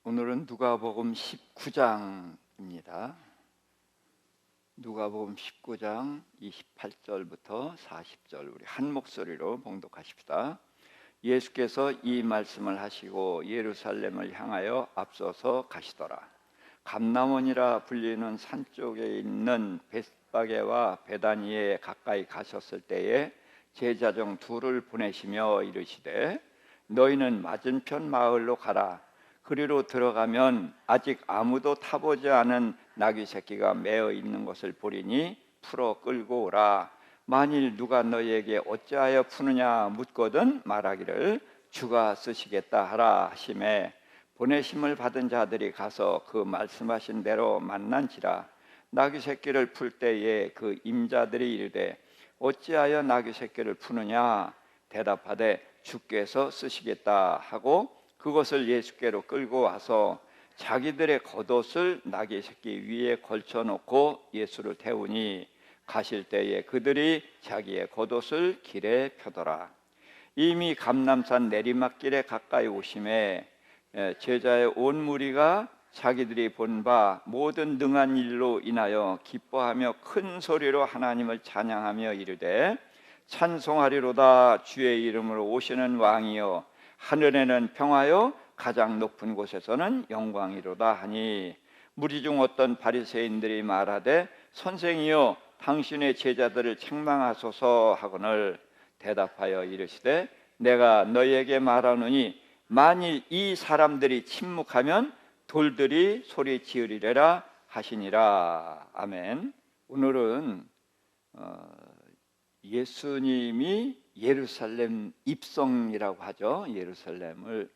오늘은 누가복음 19장입니다. 누가복음 19장 28절부터 40절 우리 한 목소리로 봉독하십시다. 예수께서 이 말씀을 하시고 예루살렘을 향하여 앞서서 가시더라. 감람원이라 불리는 산 쪽에 있는 벳바게와 베다니에 가까이 가셨을 때에 제자 중 둘을 보내시며 이르시되 너희는 맞은편 마을로 가라. 그리로 들어가면 아직 아무도 타보지 않은 나귀 새끼가 매어 있는 것을 보리니 풀어 끌고 오라. 만일 누가 너희에게 어찌하여 푸느냐 묻거든 말하기를 주가 쓰시겠다 하라 하시매 보내심을 받은 자들이 가서 그 말씀하신 대로 만난지라. 나귀 새끼를 풀 때에 그 임자들이 이르되 어찌하여 나귀 새끼를 푸느냐 대답하되 주께서 쓰시겠다 하고 그것을 예수께로 끌고 와서 자기들의 겉옷을 나귀 새끼 위에 걸쳐놓고 예수를 태우니 가실 때에 그들이 자기의 겉옷을 길에 펴더라. 이미 감람산 내리막길에 가까이 오심에 제자의 온 무리가 자기들이 본 바 모든 능한 일로 인하여 기뻐하며 큰 소리로 하나님을 찬양하며 이르되 찬송하리로다. 주의 이름으로 오시는 왕이여 하늘에는 평화요 가장 높은 곳에서는 영광이로다 하니 무리 중 어떤 바리새인들이 말하되 선생이여 당신의 제자들을 책망하소서 하거늘 대답하여 이르시되 내가 너희에게 말하노니 만일 이 사람들이 침묵하면 돌들이 소리 지으리라 하시니라. 아멘. 오늘은 예수님이 예루살렘 입성이라고 하죠. 예루살렘을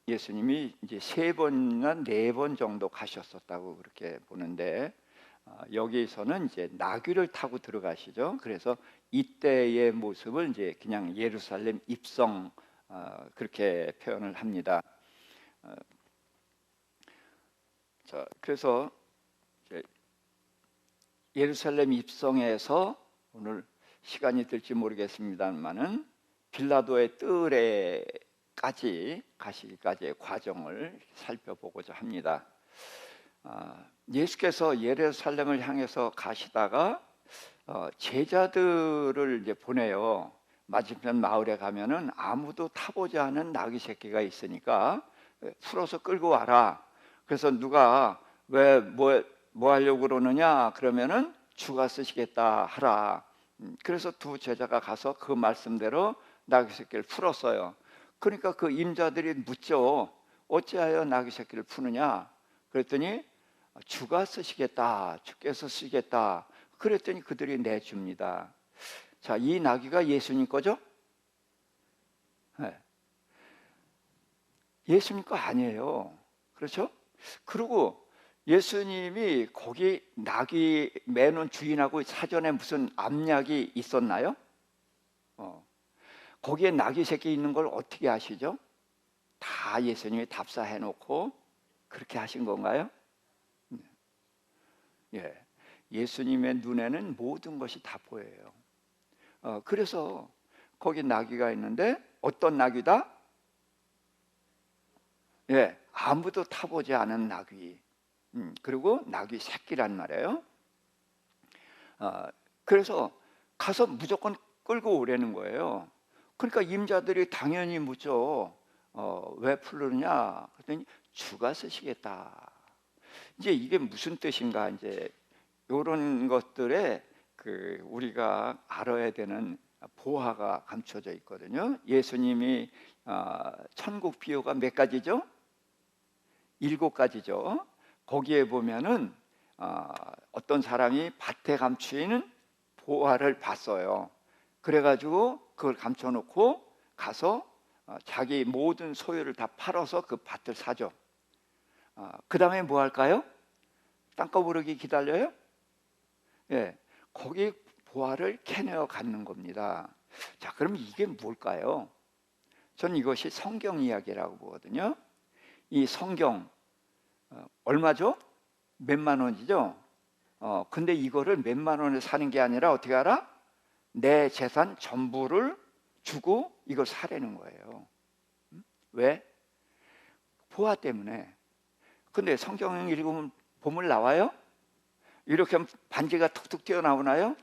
예수님이 이제 3번이나 4번 정도 가셨었다고 그렇게 보는데 여기서는 이제 나귀를 타고 들어가시죠. 그래서 이때의 모습을 이제 그냥 예루살렘 입성 그렇게 표현을 합니다. 자, 그래서 이제 예루살렘 입성에서 오늘 시간이 될지 모르겠습니다만은 빌라도의 뜰에까지 가시기까지의 과정을 살펴보고자 합니다. 예수께서 예루살렘을 향해서 가시다가 제자들을 이제 보내요. 맞은편 마을에 가면은 아무도 타보지 않은 나귀 새끼가 있으니까 풀어서 끌고 와라. 그래서 누가 왜 뭐 하려고 그러느냐 그러면은 주가 쓰시겠다 하라. 그래서 두 제자가 가서 그 말씀대로 나귀 새끼를 풀었어요. 그러니까 그 임자들이 묻죠. 어찌하여 나귀 새끼를 푸느냐? 그랬더니 주가 쓰시겠다. 주께서 쓰시겠다. 그랬더니 그들이 내줍니다. 자, 이 나귀가 예수님 거죠? 네. 예수님 거 아니에요. 그렇죠? 그리고 예수님이 거기 나귀 매는 주인하고 사전에 무슨 압력이 있었나요? 거기에 나귀 새끼 있는 걸 어떻게 아시죠? 다 예수님이 답사해 놓고 그렇게 하신 건가요? 예, 예수님의 눈에는 모든 것이 다 보여요. 그래서 거기 나귀가 있는데 어떤 나귀다? 예, 아무도 타보지 않은 나귀. 그리고 나귀 새끼란 말이에요. 그래서 가서 무조건 끌고 오라는 거예요. 그러니까 임자들이 당연히 묻죠. 왜 풀르냐? 그랬더니 주가 쓰시겠다. 이제 이게 무슨 뜻인가? 이제 이런 것들에 우리가 알아야 되는 보화가 감춰져 있거든요. 예수님이 천국 비유가 몇 가지죠? 7가지죠. 거기에 보면은 어떤 사람이 밭에 감추이는 보화를 봤어요. 그래가지고 그걸 감춰놓고 가서 자기 모든 소유를 다 팔아서 그 밭을 사죠. 그 다음에 뭐 할까요? 땅거부르기 기다려요? 예, 거기 보화를 캐내어 갖는 겁니다. 자, 그럼 이게 뭘까요? 전 이것이 성경 이야기라고 보거든요. 이 성경 얼마죠? 몇만 원이죠? 근데 이거를 몇만 원에 사는 게 아니라 어떻게 알아? 내 재산 전부를 주고 이걸 사라는 거예요. 왜? 보화 때문에. 근데 성경 읽으면 보물 나와요? 이렇게 하면 반지가 툭툭 튀어나오나요?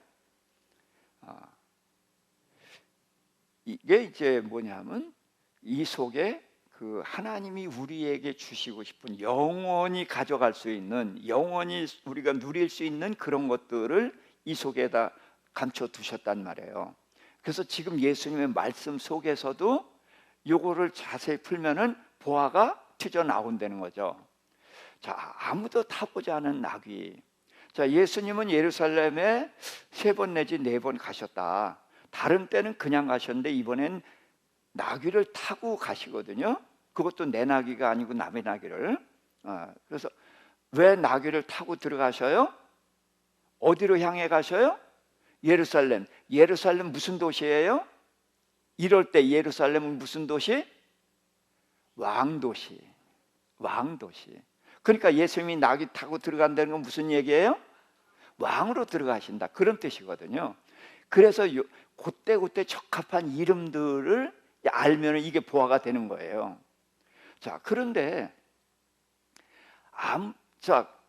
이게 이제 뭐냐면 이 속에 그 하나님이 우리에게 주시고 싶은 영원히 가져갈 수 있는, 영원히 우리가 누릴 수 있는 그런 것들을 이 속에다 감춰 두셨단 말이에요. 그래서 지금 예수님의 말씀 속에서도 요거를 자세히 풀면은 보화가 튀져 나온다는 거죠. 자, 아무도 타보지 않은 나귀. 자, 예수님은 예루살렘에 3번 내지 4번 가셨다. 다른 때는 그냥 가셨는데 이번엔 나귀를 타고 가시거든요. 그것도 내 나귀가 아니고 남의 나귀를. 그래서 왜 나귀를 타고 들어가셔요? 어디로 향해 가셔요? 예루살렘. 예루살렘 무슨 도시예요? 이럴 때 예루살렘은 무슨 도시? 왕도시. 왕도시. 그러니까 예수님이 나귀 타고 들어간다는 건 무슨 얘기예요? 왕으로 들어가신다, 그런 뜻이거든요. 그래서 그때 적합한 이름들을 알면 이게 보화가 되는 거예요. 자, 그런데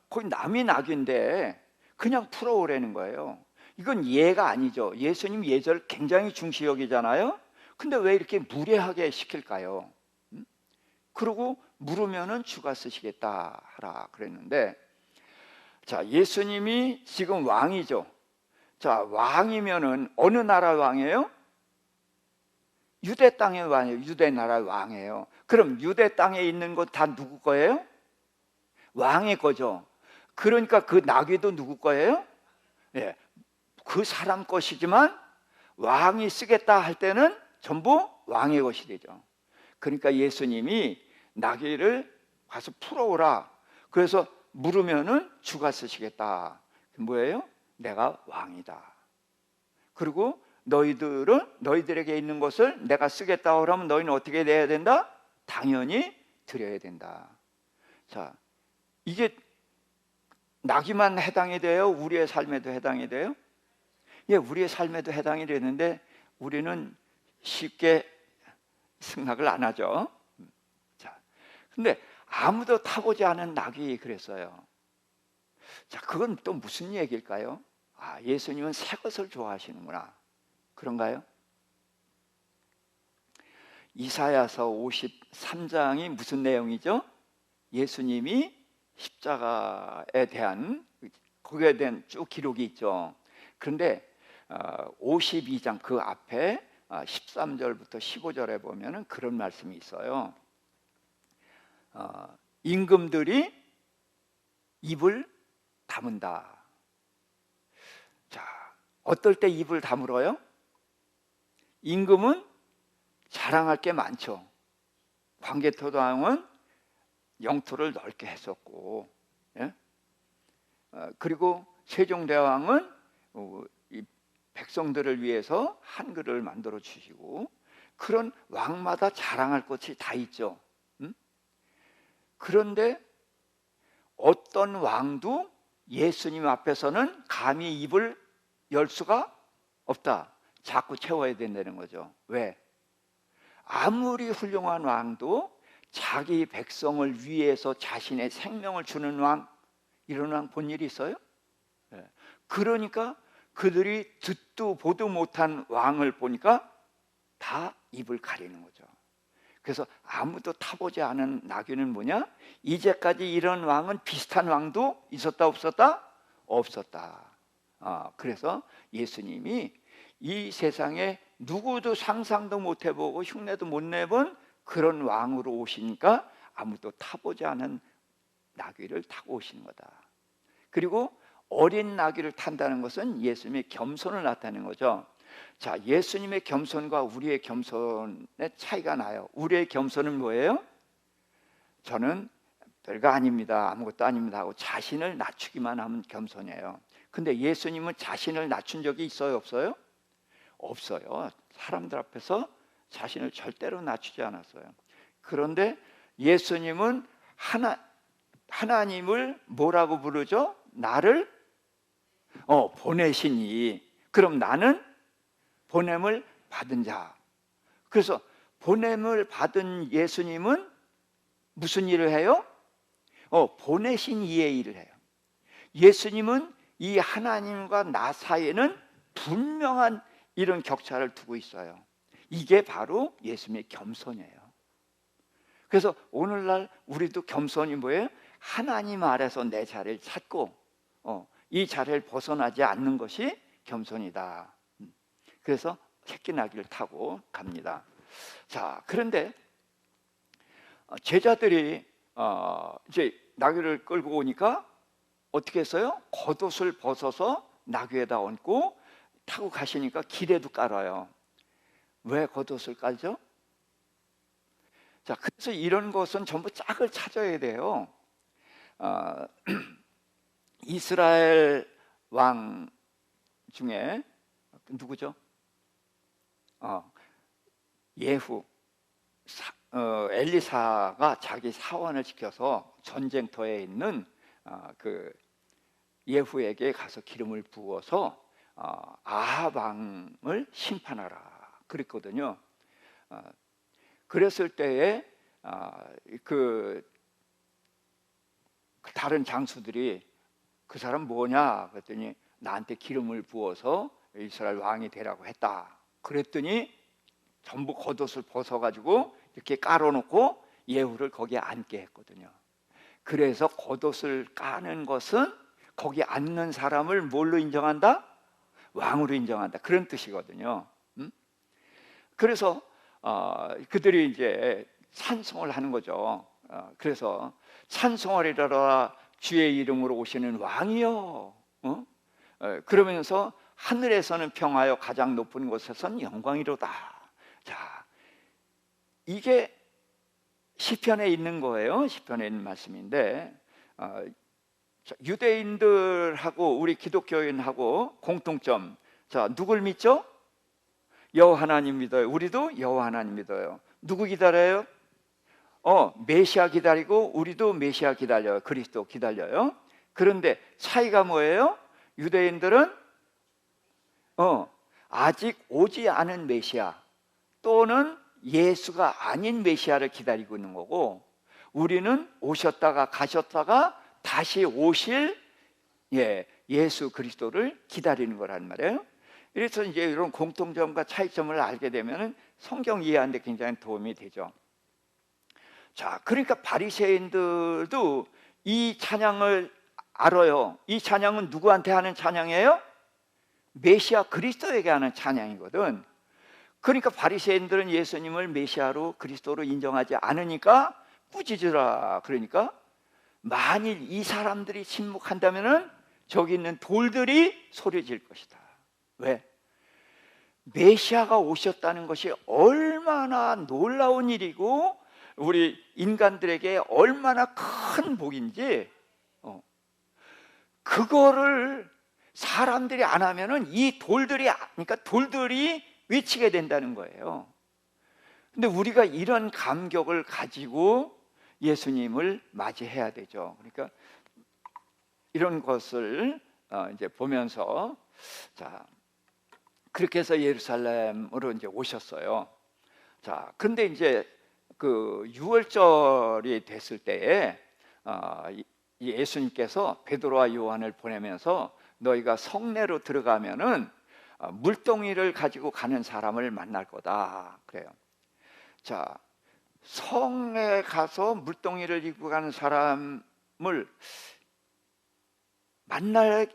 거기 남이 나귀인데 그냥 풀어오라는 거예요. 이건 예가 아니죠. 예수님 예절 굉장히 중시 여기잖아요. 근데 왜 이렇게 무례하게 시킬까요? 그러고 물으면은 주가 쓰시겠다 하라 그랬는데, 자, 예수님이 지금 왕이죠. 자, 왕이면은 어느 나라 왕이에요? 유대 땅의 왕이에요. 유대 나라 왕이에요. 그럼 유대 땅에 있는 것 다 누구 거예요? 왕의 거죠. 그러니까 그 나귀도 누구 거예요? 예, 그 사람 것이지만 왕이 쓰겠다 할 때는 전부 왕의 것이 되죠. 그러니까 예수님이 나귀를 가서 풀어오라. 그래서 물으면은 주가 쓰시겠다. 뭐예요? 내가 왕이다. 그리고 너희들에게 있는 것을 내가 쓰겠다 그러면 너희는 어떻게 해야 된다? 당연히 드려야 된다. 자, 이게 나귀만 해당이 돼요? 우리의 삶에도 해당이 돼요? 예, 우리의 삶에도 해당이 되는데 우리는 쉽게 승낙을 안 하죠. 자, 근데 아무도 타보지 않은 나귀 그랬어요. 자, 그건 또 무슨 얘기일까요? 예수님은 새 것을 좋아하시는구나, 그런가요? 이사야서 53장이 무슨 내용이죠? 예수님이 십자가에 대한, 거기에 대한 쭉 기록이 있죠. 그런데 52장 그 앞에 13절부터 15절에 보면은 그런 말씀이 있어요. 임금들이 입을 다문다. 자, 어떨 때 입을 다물어요? 임금은 자랑할 게 많죠. 광개토당은 영토를 넓게 했었고, 예? 그리고 세종대왕은 이 백성들을 위해서 한글을 만들어 주시고, 그런 왕마다 자랑할 것이 다 있죠. 그런데 어떤 왕도 예수님 앞에서는 감히 입을 열 수가 없다. 자꾸 채워야 된다는 거죠. 왜? 아무리 훌륭한 왕도 자기 백성을 위해서 자신의 생명을 주는 왕, 이런 왕 본 일이 있어요? 그러니까 그들이 듣도 보도 못한 왕을 보니까 다 입을 가리는 거죠. 그래서 아무도 타보지 않은 나귀는 뭐냐? 이제까지 이런 왕은 비슷한 왕도 있었다 없었다? 없었다. 그래서 예수님이 이 세상에 누구도 상상도 못 해보고 흉내도 못 내본 그런 왕으로 오시니까 아무도 타보지 않은 나귀를 타고 오시는 거다. 그리고 어린 나귀를 탄다는 것은 예수님의 겸손을 나타내는 거죠. 자, 예수님의 겸손과 우리의 겸손의 차이가 나요. 우리의 겸손은 뭐예요? 저는 별거 아닙니다, 아무것도 아닙니다 하고 자신을 낮추기만 하면 겸손이에요. 근데 예수님은 자신을 낮춘 적이 있어요, 없어요? 없어요. 사람들 앞에서 자신을 절대로 낮추지 않았어요. 그런데 예수님은 하나님을 뭐라고 부르죠? 나를 보내시니. 그럼 나는 보냄을 받은 자. 그래서 보냄을 받은 예수님은 무슨 일을 해요? 보내신 이의 일을 해요. 예수님은 이 하나님과 나 사이에는 분명한 이런 격차를 두고 있어요. 이게 바로 예수님의 겸손이에요. 그래서 오늘날 우리도 겸손이 뭐예요? 하나님 아래서 내 자리를 찾고 이 자리를 벗어나지 않는 것이 겸손이다. 그래서 새끼나귀를 타고 갑니다. 자, 그런데 제자들이 이제 나귀를 끌고 오니까 어떻게 했어요? 겉옷을 벗어서 나귀에다 얹고 타고 가시니까 길에도 깔아요. 왜 겉옷을 깔죠? 자, 그래서 이런 것은 전부 짝을 찾아야 돼요. 이스라엘 왕 중에 누구죠? 예후, 엘리사가 자기 사원을 지켜서 전쟁터에 있는 그 예후에게 가서 기름을 부어서 아합 왕을 심판하라 그랬거든요. 그랬을 때에 그 다른 장수들이 그 사람 뭐냐 그랬더니 나한테 기름을 부어서 이스라엘 왕이 되라고 했다. 그랬더니 전부 겉옷을 벗어가지고 이렇게 깔아놓고 예후를 거기에 앉게 했거든요. 그래서 겉옷을 까는 것은 거기 앉는 사람을 뭘로 인정한다? 왕으로 인정한다. 그런 뜻이거든요. 그래서 그들이 이제 찬송을 하는 거죠. 그래서 찬송하리라 주의 이름으로 오시는 왕이여. 그러면서 하늘에서는 평하여 가장 높은 곳에선 영광이로다. 자, 이게 시편에 있는 거예요. 시편에 있는 말씀인데 유대인들하고 우리 기독교인하고 공통점. 자, 누굴 믿죠? 여호와 하나님 믿어요. 우리도 여호와 하나님 믿어요. 누구 기다려요? 메시아 기다리고 우리도 메시아 기다려요. 그리스도 기다려요. 그런데 차이가 뭐예요? 유대인들은 아직 오지 않은 메시아 또는 예수가 아닌 메시아를 기다리고 있는 거고, 우리는 오셨다가 가셨다가 다시 오실 예수 그리스도를 기다리는 거란 말이에요. 그래서 이제 이런 공통점과 차이점을 알게 되면 성경 이해하는 데 굉장히 도움이 되죠. 자, 그러니까 바리새인들도 이 찬양을 알아요. 이 찬양은 누구한테 하는 찬양이에요? 메시아 그리스도에게 하는 찬양이거든. 그러니까 바리새인들은 예수님을 메시아로 그리스도로 인정하지 않으니까 꾸짖으라. 그러니까 만일 이 사람들이 침묵한다면은 저기 있는 돌들이 소리 질 것이다. 왜? 메시아가 오셨다는 것이 얼마나 놀라운 일이고 우리 인간들에게 얼마나 큰 복인지 그거를 사람들이 안 하면은 이 돌들이, 그러니까 돌들이 외치게 된다는 거예요. 근데 우리가 이런 감격을 가지고 예수님을 맞이해야 되죠. 그러니까 이런 것을 이제 보면서, 자, 그렇게 해서 예루살렘으로 이제 오셨어요. 자, 근데 이제 그 유월절이 됐을 때에 예수님께서 베드로와 요한을 보내면서 너희가 성내로 들어가면은 물동이를 가지고 가는 사람을 만날 거다 그래요. 자, 성에 가서 물동이를 입고 가는 사람을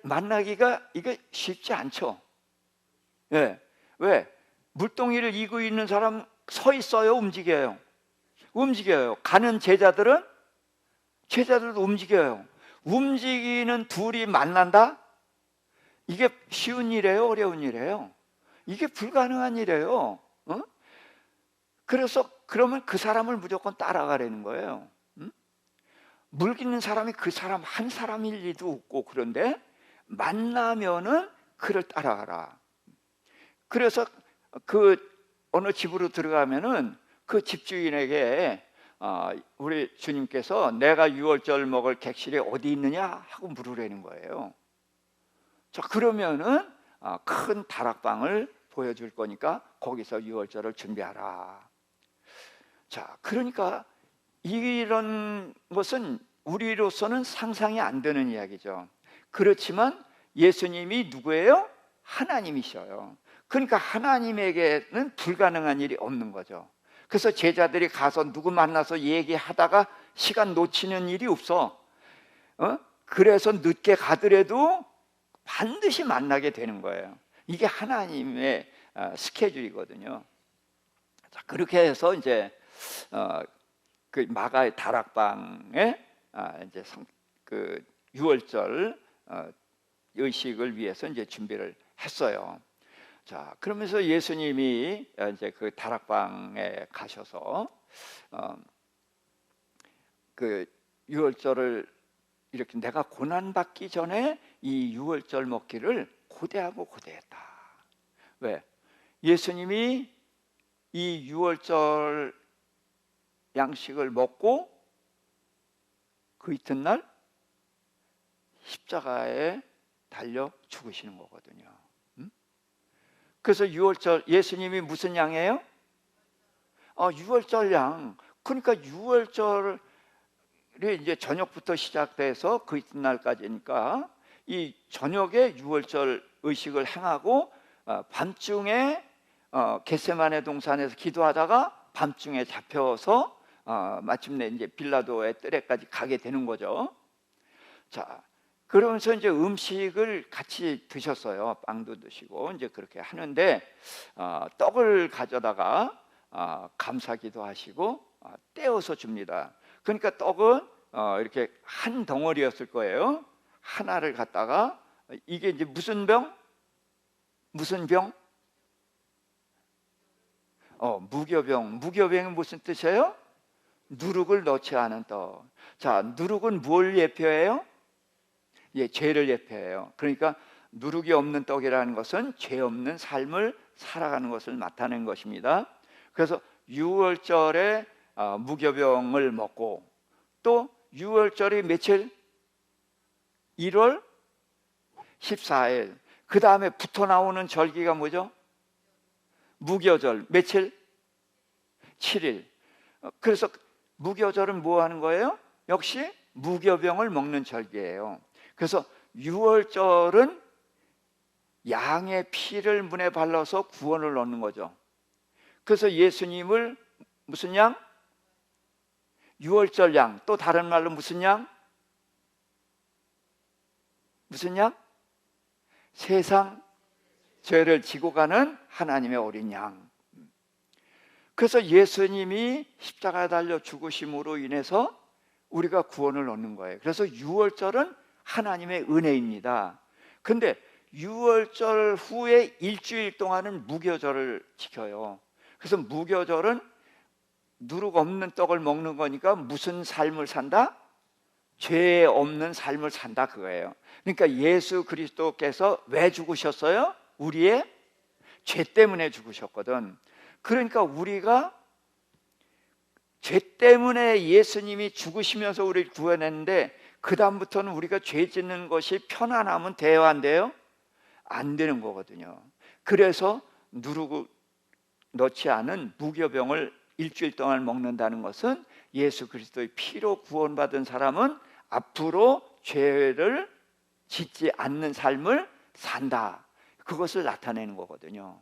만나기가 이게 쉽지 않죠. 예. 왜? 물동이를 입고 있는 사람 서 있어요, 움직여요? 움직여요. 가는 제자들도 움직여요. 움직이는 둘이 만난다? 이게 쉬운 일이에요, 어려운 일이에요? 이게 불가능한 일이에요. 그래서 그러면 그 사람을 무조건 따라가라는 거예요. 물 깃는 사람이 그 사람 한 사람일 리도 없고, 그런데 만나면은 그를 따라가라. 그래서 그 어느 집으로 들어가면은 그 집주인에게 우리 주님께서 내가 유월절 먹을 객실이 어디 있느냐 하고 물으라는 거예요. 자, 그러면은 큰 다락방을 보여줄 거니까 거기서 유월절을 준비하라. 자, 그러니까 이런 것은 우리로서는 상상이 안 되는 이야기죠. 그렇지만 예수님이 누구예요? 하나님이셔요. 그러니까 하나님에게는 불가능한 일이 없는 거죠. 그래서 제자들이 가서 누구 만나서 얘기하다가 시간 놓치는 일이 없어. 그래서 늦게 가더라도 반드시 만나게 되는 거예요. 이게 하나님의 스케줄이거든요. 자, 그렇게 해서 이제 그 마가의 다락방에 이제 그 유월절 의식을 위해서 이제 준비를 했어요. 자, 그러면서 예수님이 이제 그 다락방에 가셔서 그 유월절을 이렇게 내가 고난 받기 전에 이 유월절 먹기를 고대하고 고대했다. 왜? 예수님이 이 유월절 양식을 먹고 그 이튿날 십자가에 달려 죽으시는 거거든요. 그래서 유월절 예수님이 무슨 양이에요? 유월절 양. 그러니까 유월절이 이제 저녁부터 시작돼서 그 이튿날까지니까 이 저녁에 유월절 의식을 행하고 밤중에 겟세마네 동산에서 기도하다가 밤중에 잡혀서 마침내 이제 빌라도의 뜰에까지 가게 되는 거죠. 자, 그러면서 이제 음식을 같이 드셨어요. 빵도 드시고 이제 그렇게 하는데 떡을 가져다가 감사기도 하시고 떼어서 줍니다. 그러니까 떡은 이렇게 한 덩어리였을 거예요. 하나를 갖다가 이게 이제 무슨 병? 무슨 병? 무교병. 무교병이 무슨 뜻이에요? 누룩을 넣지 않은 떡. 자, 누룩은 뭘 예표해요? 예, 죄를 예표해요. 그러니까 누룩이 없는 떡이라는 것은 죄 없는 삶을 살아가는 것을 나타내는 것입니다. 그래서 유월절에 무교병을 먹고 또 유월절이 며칠? 1월 14일. 그 다음에 붙어 나오는 절기가 뭐죠? 무교절. 며칠? 7일. 그래서 무교절은 뭐 하는 거예요? 역시 무교병을 먹는 절기예요. 그래서 유월절은 양의 피를 문에 발라서 구원을 얻는 거죠. 그래서 예수님을 무슨 양? 유월절 양. 또 다른 말로 무슨 양? 무슨 양? 세상 죄를 지고 가는 하나님의 어린 양. 그래서 예수님이 십자가에 달려 죽으심으로 인해서 우리가 구원을 얻는 거예요. 그래서 유월절은 하나님의 은혜입니다. 근데 유월절 후에 일주일 동안은 무교절을 지켜요. 그래서 무교절은 누룩 없는 떡을 먹는 거니까 무슨 삶을 산다? 죄 없는 삶을 산다 그거예요. 그러니까 예수 그리스도께서 왜 죽으셨어요? 우리의 죄 때문에 죽으셨거든. 그러니까 우리가 죄 때문에 예수님이 죽으시면서 우리를 구원했는데 그 다음부터는 우리가 죄 짓는 것이 편안하면 돼요, 안 돼요? 안 되는 거거든요. 그래서 누룩을 넣지 않은 무교병을 일주일 동안 먹는다는 것은 예수 그리스도의 피로 구원받은 사람은 앞으로 죄를 짓지 않는 삶을 산다. 그것을 나타내는 거거든요.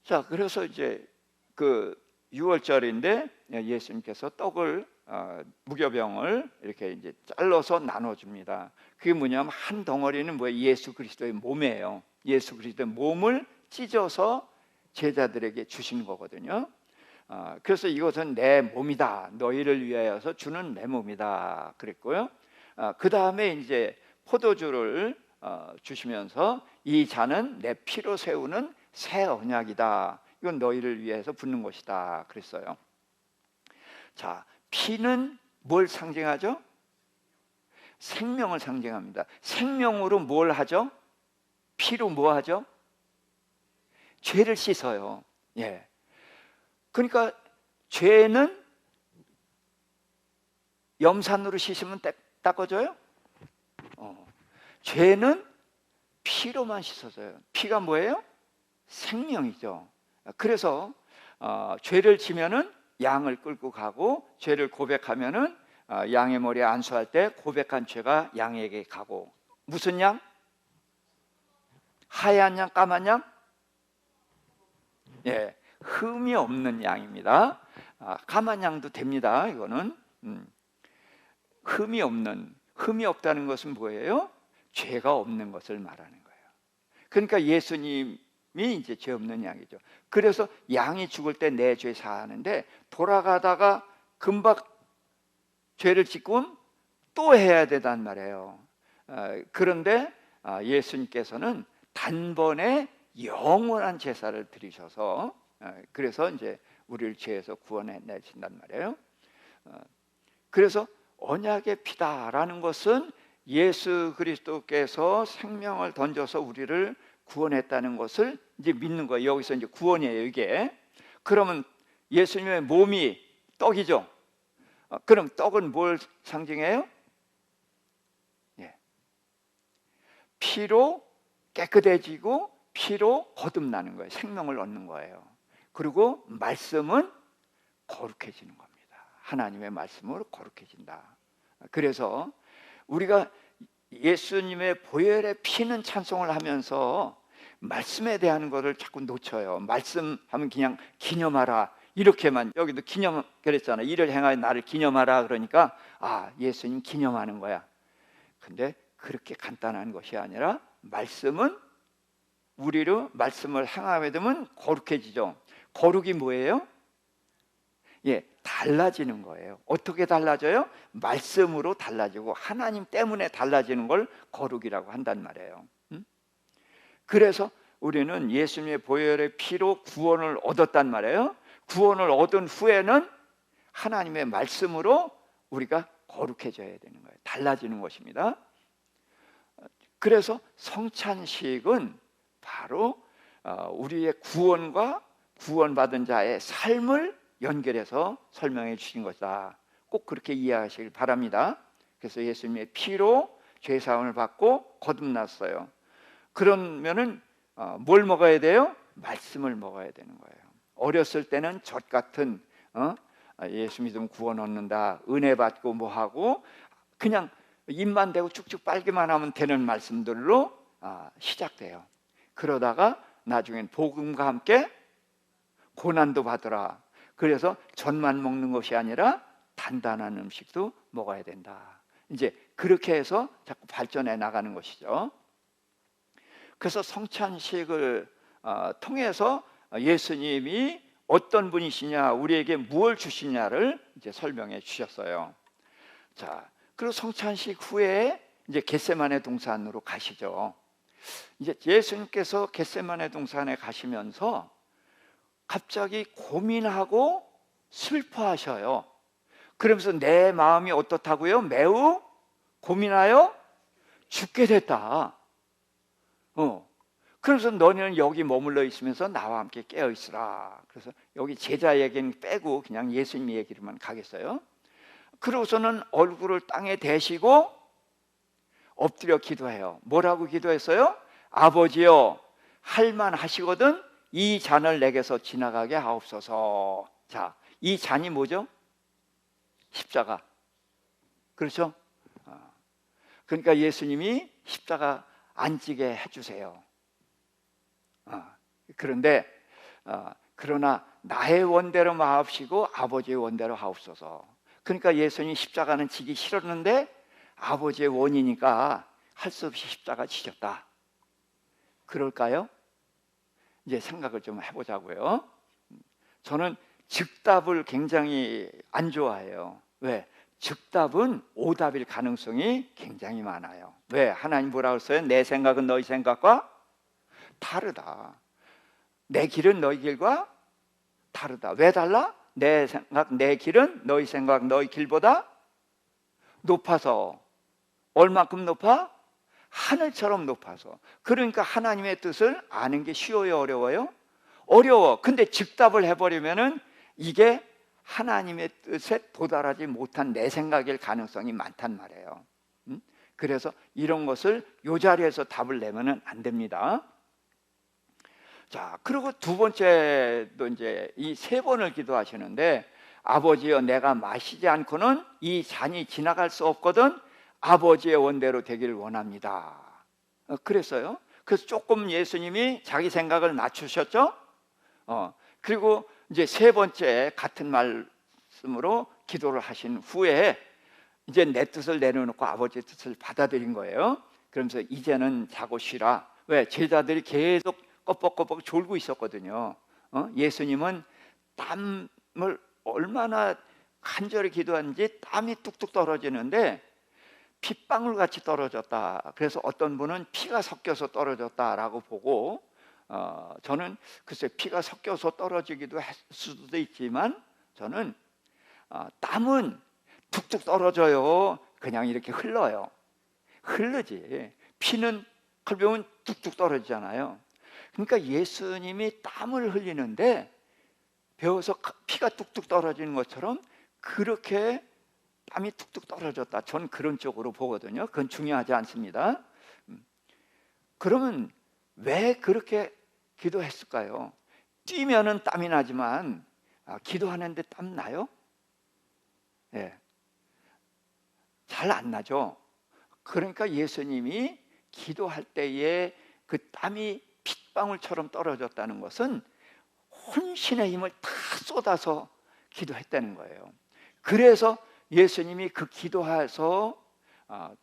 자, 그래서 이제 그 6월절인데 예수님께서 떡을 무교병을 이렇게 이제 잘라서 나눠줍니다. 그게 뭐냐면 한 덩어리는 뭐예요? 예수 그리스도의 몸이에요. 예수 그리스도의 몸을 찢어서 제자들에게 주신 거거든요. 그래서 이것은 내 몸이다. 너희를 위하여서 주는 내 몸이다. 그랬고요. 그 다음에 이제 포도주를 주시면서 이 잔은 내 피로 세우는 새 언약이다. 이건 너희를 위해서 붓는 것이다. 그랬어요. 자, 피는 뭘 상징하죠? 생명을 상징합니다. 생명으로 뭘 하죠? 피로 뭐 하죠? 죄를 씻어요. 예. 그러니까 죄는 염산으로 씻으면 닦아져요? 죄는 피로만 씻어져요. 피가 뭐예요? 생명이죠. 그래서 죄를 지면은 양을 끌고 가고 죄를 고백하면은 양의 머리에 안수할 때 고백한 죄가 양에게 가고, 무슨 양? 하얀 양, 까만 양? 예, 흠이 없는 양입니다. 까만 양도 됩니다. 이거는 흠이 없다는 것은 뭐예요? 죄가 없는 것을 말하는 거예요. 그러니까 예수님이 이제 죄 없는 양이죠. 그래서 양이 죽을 때 내 죄 사하는데, 돌아가다가 금방 죄를 짓고 또 해야 되단 말이에요. 그런데 예수님께서는 단번에 영원한 제사를 드리셔서, 그래서 이제 우리를 죄에서 구원해 내신단 말이에요. 그래서 언약의 피다라는 것은 예수 그리스도께서 생명을 던져서 우리를 구원했다는 것을 이제 믿는 거예요. 여기서 이제 구원이에요, 이게. 그러면 예수님의 몸이 떡이죠. 그럼 떡은 뭘 상징해요? 예. 피로 깨끗해지고 피로 거듭나는 거예요. 생명을 얻는 거예요. 그리고 말씀은 거룩해지는 겁니다. 하나님의 말씀으로 거룩해진다. 그래서 우리가 예수님의 보혈의 피는 찬송을 하면서 말씀에 대한 것을 자꾸 놓쳐요. 말씀하면 그냥 기념하라, 이렇게만. 여기도 기념 그랬잖아. 이를 행하여 나를 기념하라. 그러니까 예수님 기념하는 거야. 근데 그렇게 간단한 것이 아니라, 말씀은 우리로 말씀을 행하게 되면 거룩해지죠. 거룩이 뭐예요? 예, 달라지는 거예요. 어떻게 달라져요? 말씀으로 달라지고 하나님 때문에 달라지는 걸 거룩이라고 한단 말이에요. 그래서 우리는 예수님의 보혈의 피로 구원을 얻었단 말이에요. 구원을 얻은 후에는 하나님의 말씀으로 우리가 거룩해져야 되는 거예요. 달라지는 것입니다. 그래서 성찬식은 바로 우리의 구원과 구원받은 자의 삶을 연결해서 설명해 주신 것이다. 꼭 그렇게 이해하시길 바랍니다. 그래서 예수님의 피로 죄사함을 받고 거듭났어요. 그러면은 뭘 먹어야 돼요? 말씀을 먹어야 되는 거예요. 어렸을 때는 젖 같은 예수 믿으면 구원 얻는다, 은혜 받고 뭐하고 그냥 입만 대고 쭉쭉 빨기만 하면 되는 말씀들로 시작돼요. 그러다가 나중엔 복음과 함께 고난도 받으라. 그래서 젖만 먹는 것이 아니라 단단한 음식도 먹어야 된다. 이제 그렇게 해서 자꾸 발전해 나가는 것이죠. 그래서 성찬식을 통해서 예수님이 어떤 분이시냐, 우리에게 무엇을 주시냐를 이제 설명해 주셨어요. 자, 그리고 성찬식 후에 이제 겟세마네 동산으로 가시죠. 이제 예수님께서 겟세마네 동산에 가시면서 갑자기 고민하고 슬퍼하셔요. 그러면서 내 마음이 어떻다고요? 매우 고민하여 죽게 됐다. 그래서 너는 여기 머물러 있으면서 나와 함께 깨어 있으라. 그래서 여기 제자 얘기는 빼고 그냥 예수님 얘기로만 가겠어요. 그러고서는 얼굴을 땅에 대시고 엎드려 기도해요. 뭐라고 기도했어요? 아버지여, 할만하시거든 이 잔을 내게서 지나가게 하옵소서. 자, 이 잔이 뭐죠? 십자가. 그렇죠? 그러니까 예수님이 십자가 안 지게 해주세요. 그런데 그러나 나의 원대로 마옵시고 아버지의 원대로 하옵소서. 그러니까 예수님이 십자가는 지기 싫었는데 아버지의 원이니까 할 수 없이 십자가 지셨다. 그럴까요? 이제 생각을 좀 해보자고요. 저는 즉답을 굉장히 안 좋아해요. 왜? 즉답은 오답일 가능성이 굉장히 많아요. 왜? 하나님 뭐라고 했어요? 내 생각은 너희 생각과 다르다. 내 길은 너희 길과 다르다. 왜 달라? 내 생각, 내 길은 너희 생각, 너희 길보다 높아서. 얼마큼 높아? 하늘처럼 높아서. 그러니까 하나님의 뜻을 아는 게 쉬워요, 어려워요? 어려워. 근데 즉답을 해버리면은 이게 하나님의 뜻에 도달하지 못한 내 생각일 가능성이 많단 말이에요. 그래서 이런 것을 이 자리에서 답을 내면은 안 됩니다. 자, 그리고 두 번째도 이제 이 세 번을 기도하시는데 아버지여 내가 마시지 않고는 이 잔이 지나갈 수 없거든 아버지의 원대로 되기를 원합니다. 그랬어요. 그래서 조금 예수님이 자기 생각을 낮추셨죠. 그리고 이제 세 번째 같은 말씀으로 기도를 하신 후에 이제 내 뜻을 내려놓고 아버지의 뜻을 받아들인 거예요. 그러면서 이제는 자고 쉬라. 왜? 제자들이 계속 꺼벅꺼벅 졸고 있었거든요. 예수님은 땀을 얼마나 간절히 기도하는지 땀이 뚝뚝 떨어지는데 핏방울 같이 떨어졌다. 그래서 어떤 분은 피가 섞여서 떨어졌다라고 보고, 저는 글쎄 피가 섞여서 떨어지기도 할 수도 있지만 저는 땀은 툭툭 떨어져요. 그냥 이렇게 흘러요. 흐르지. 피는 흘리면 뚝뚝 떨어지잖아요. 그러니까 예수님이 땀을 흘리는데 배워서 피가 뚝뚝 떨어지는 것처럼 그렇게 땀이 뚝뚝 떨어졌다. 전 그런 쪽으로 보거든요. 그건 중요하지 않습니다. 그러면 왜 그렇게 기도했을까요? 뛰면은 땀이 나지만 기도하는데 땀 나요? 예, 잘 안 나죠. 그러니까 예수님이 기도할 때에 그 땀이 핏방울처럼 떨어졌다는 것은 혼신의 힘을 다 쏟아서 기도했다는 거예요. 그래서 예수님이 그 기도해서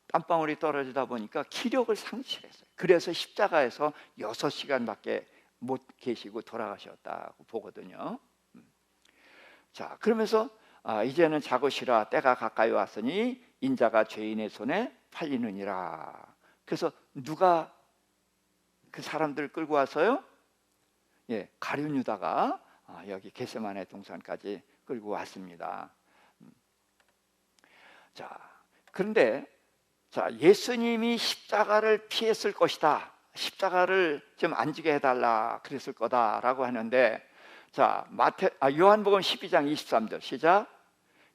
땀방울이 떨어지다 보니까 기력을 상실했어요. 그래서 십자가에서 6시간밖에 못 계시고 돌아가셨다고 보거든요. 자, 그러면서 이제는 자고 쉬라. 때가 가까이 왔으니 인자가 죄인의 손에 팔리느니라. 그래서 누가 그 사람들 끌고 와서요? 예, 가룟 유다가 여기 겟세마네 동산까지 끌고 왔습니다. 자, 그런데 예수님이 십자가를 피했을 것이다. 십자가를 좀 안 지게 해달라 그랬을 거다라고 하는데, 자, 요한복음 12장 23절 시작.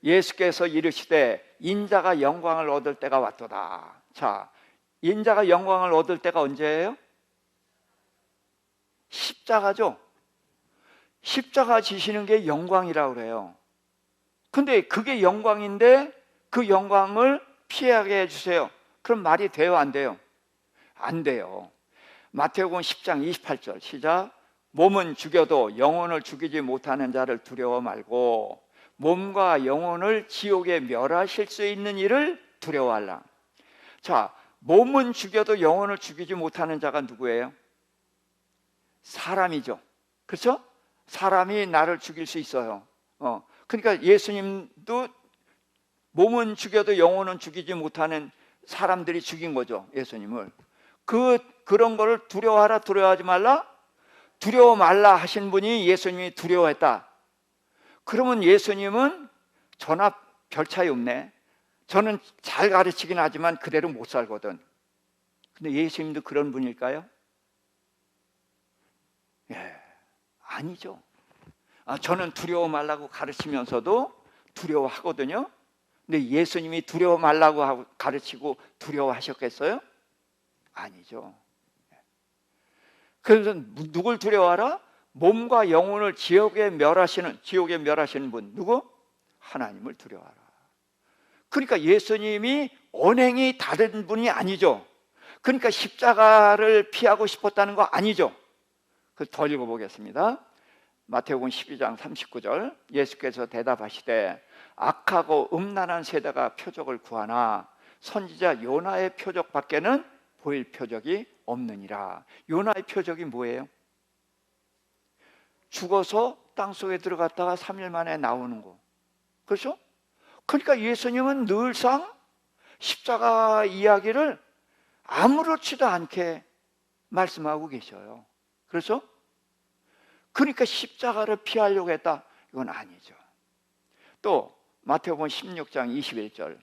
예수께서 이르시되 인자가 영광을 얻을 때가 왔도다. 자, 인자가 영광을 얻을 때가 언제예요? 십자가죠. 십자가 지시는 게 영광이라고 그래요. 근데 그게 영광인데 그 영광을 피하게 해주세요. 그럼 말이 돼요, 안 돼요? 안 돼요. 마태복음 10장 28절 시작. 몸은 죽여도 영혼을 죽이지 못하는 자를 두려워 말고 몸과 영혼을 지옥에 멸하실 수 있는 일을 두려워하라. 자, 몸은 죽여도 영혼을 죽이지 못하는 자가 누구예요? 사람이죠. 그렇죠? 사람이 나를 죽일 수 있어요. 그러니까 예수님도 몸은 죽여도 영혼은 죽이지 못하는 사람들이 죽인 거죠, 예수님을. 그런 거를 두려워하라, 두려워하지 말라? 두려워 말라 하신 분이 예수님이 두려워했다. 그러면 예수님은 저나 별 차이 없네. 저는 잘 가르치긴 하지만 그대로 못 살거든. 근데 예수님도 그런 분일까요? 예, 아니죠. 저는 두려워 말라고 가르치면서도 두려워하거든요. 근데 예수님이 두려워 말라고 가르치고 두려워하셨겠어요? 아니죠. 그래서 누굴 두려워하라? 몸과 영혼을 지옥에 멸하시는 분 누구? 하나님을 두려워하라. 그러니까 예수님이 언행이 다른 분이 아니죠. 그러니까 십자가를 피하고 싶었다는 거 아니죠. 그래서 더 읽어보겠습니다. 마태복음 12장 39절 예수께서 대답하시되 악하고 음란한 세대가 표적을 구하나 선지자 요나의 표적 밖에는 보일 표적이 없느니라. 요나의 표적이 뭐예요? 죽어서 땅속에 들어갔다가 3일 만에 나오는 거. 그렇죠? 그러니까 예수님은 늘상 십자가 이야기를 아무렇지도 않게 말씀하고 계셔요. 그렇죠? 그러니까 십자가를 피하려고 했다. 이건 아니죠. 또 마태복음 16장 21절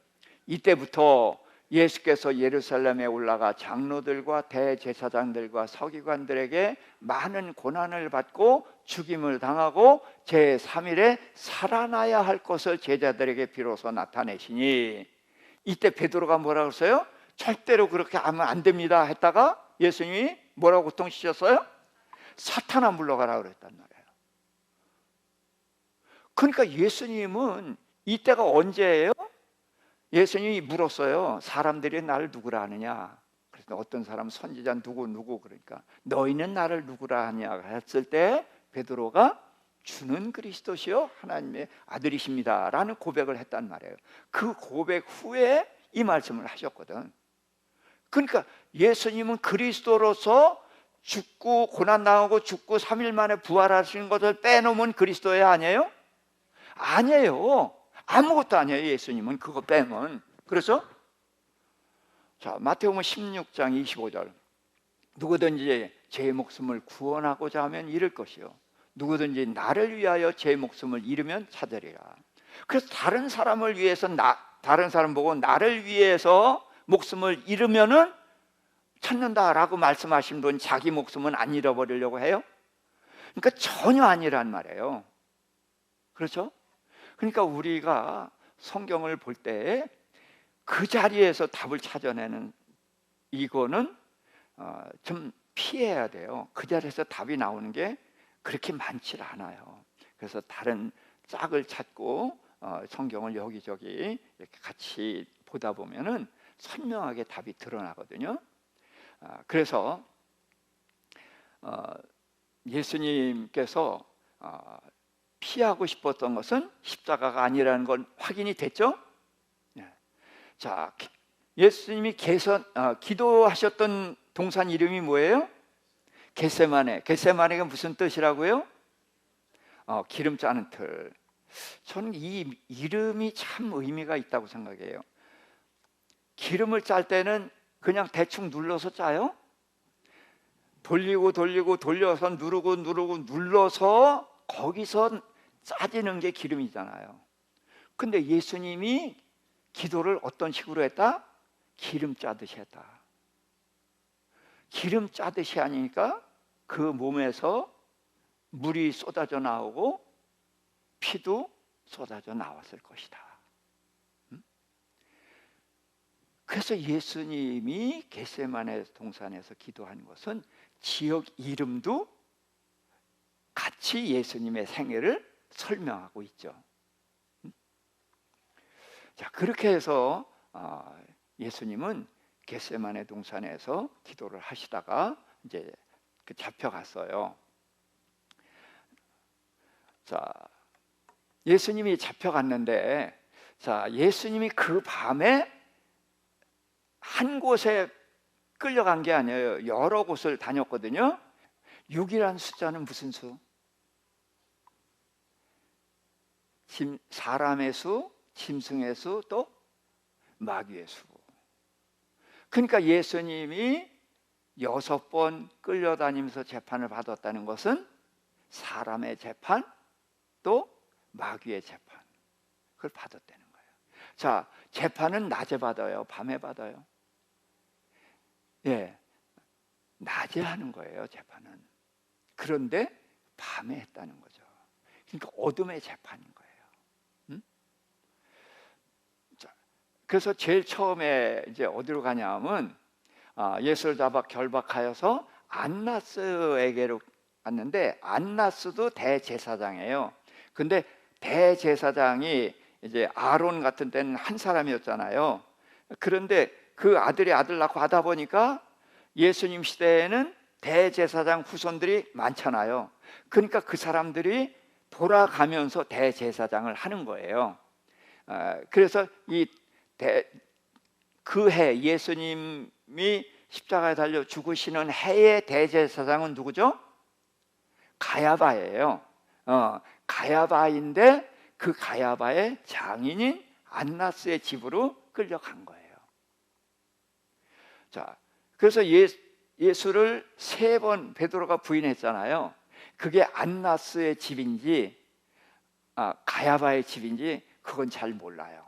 이때부터 예수께서 예루살렘에 올라가 장로들과 대제사장들과 서기관들에게 많은 고난을 받고 죽임을 당하고 제3일에 살아나야 할 것을 제자들에게 비로소 나타내시니, 이때 베드로가 뭐라고 했어요? 절대로 그렇게 하면 안 됩니다 했다가 예수님이 뭐라고 고통시켰어요? 사탄아 물러가라 그랬단 말이에요. 그러니까 예수님은 이때가 언제예요? 예수님이 물었어요. 사람들이 나를 누구라 하느냐? 그래서 어떤 사람 선지자 누구 그러니까 너희는 나를 누구라 하냐 했을 때 베드로가 주는 그리스도시요 하나님의 아들이십니다 라는 고백을 했단 말이에요. 그 고백 후에 이 말씀을 하셨거든. 그러니까 예수님은 그리스도로서 죽고 고난당하고 죽고 3일 만에 부활하시는 것을 빼놓으면 그리스도예요? 아니에요? 아니에요. 아무것도 아니에요. 예수님은 그거 빼면. 그래서 자, 마태복음 16장 25절 누구든지 제 목숨을 구원하고자 하면 잃을 것이요 누구든지 나를 위하여 제 목숨을 잃으면 찾으리라. 그래서 다른 사람을 위해서 다른 사람 보고 나를 위해서 목숨을 잃으면은 찾는다라고 말씀하신 분 자기 목숨은 안 잃어버리려고 해요? 그러니까 전혀 아니란 말이에요. 그렇죠? 그러니까 우리가 성경을 볼 때 그 자리에서 답을 찾아내는 이거는 좀 피해야 돼요. 그 자리에서 답이 나오는 게 그렇게 많지 않아요. 그래서 다른 짝을 찾고 성경을 여기저기 이렇게 같이 보다 보면은 선명하게 답이 드러나거든요. 그래서 예수님께서 피하고 싶었던 것은 십자가가 아니라는 건 확인이 됐죠? 자, 예수님이 기도하셨던 동산 이름이 뭐예요? 겟세마네. 겟세마네가 무슨 뜻이라고요? 기름 짜는 틀. 저는 이 이름이 참 의미가 있다고 생각해요. 기름을 짤 때는 그냥 대충 눌러서 짜요? 돌리고 돌려서 누르고 눌러서 거기서 짜지는 게 기름이잖아요. 근데 예수님이 기도를 어떤 식으로 했다? 기름 짜듯이 했다. 기름 짜듯이 하니까 그 몸에서 물이 쏟아져 나오고 피도 쏟아져 나왔을 것이다. 그래서 예수님이 겟세마네 동산에서 기도한 것은 지역 이름도 같이 예수님의 생애를 설명하고 있죠. 자, 그렇게 해서 예수님은 겟세마네 동산에서 기도를 하시다가 이제 잡혀갔어요. 자, 예수님이 잡혀갔는데, 자, 예수님이 그 밤에 한 곳에 끌려간 게 아니에요. 여러 곳을 다녔거든요. 6이라는 숫자는 무슨 수? 사람의 수, 짐승의 수, 또 마귀의 수. 그러니까 예수님이 6번 끌려다니면서 재판을 받았다는 것은 사람의 재판, 또 마귀의 재판, 그걸 받았다는 거예요. 자, 재판은 낮에 받아요? 밤에 받아요? 예, 낮에 하는 거예요, 재판은. 그런데 밤에 했다는 거죠. 그러니까 어둠의 재판인 거예요. 자, 그래서 제일 처음에 이제 어디로 가냐면 예수를 잡아 결박하여서 안나스에게로 갔는데, 안나스도 대제사장이에요. 근데 대제사장이 이제 아론 같은 때는 한 사람이었잖아요. 그런데 그 아들이 아들 낳고 하다 보니까 예수님 시대에는 대제사장 후손들이 많잖아요. 그러니까 그 사람들이 돌아가면서 대제사장을 하는 거예요. 그래서 그 해 예수님이 십자가에 달려 죽으시는 해의 대제사장은 누구죠? 가야바예요. 가야바인데 그 가야바의 장인인 안나스의 집으로 끌려간 거예요. 자, 그래서 예수를 3번 베드로가 부인했잖아요. 그게 안나스의 집인지 가야바의 집인지 그건 잘 몰라요.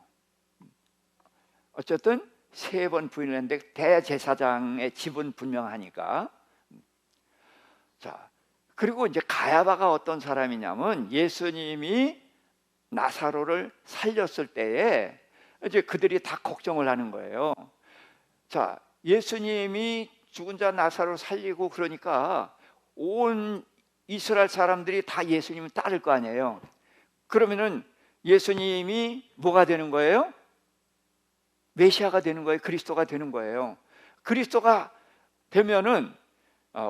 어쨌든 3번 부인을 했는데 대제사장의 집은 분명하니까. 자, 그리고 이제 가야바가 어떤 사람이냐면 예수님이 나사로를 살렸을 때에 이제 그들이 다 걱정을 하는 거예요. 자, 예수님이 죽은 자 나사로를 살리고 그러니까 온 이스라엘 사람들이 다 예수님을 따를 거 아니에요. 그러면은 예수님이 뭐가 되는 거예요? 메시아가 되는 거예요. 그리스도가 되는 거예요. 그리스도가 되면은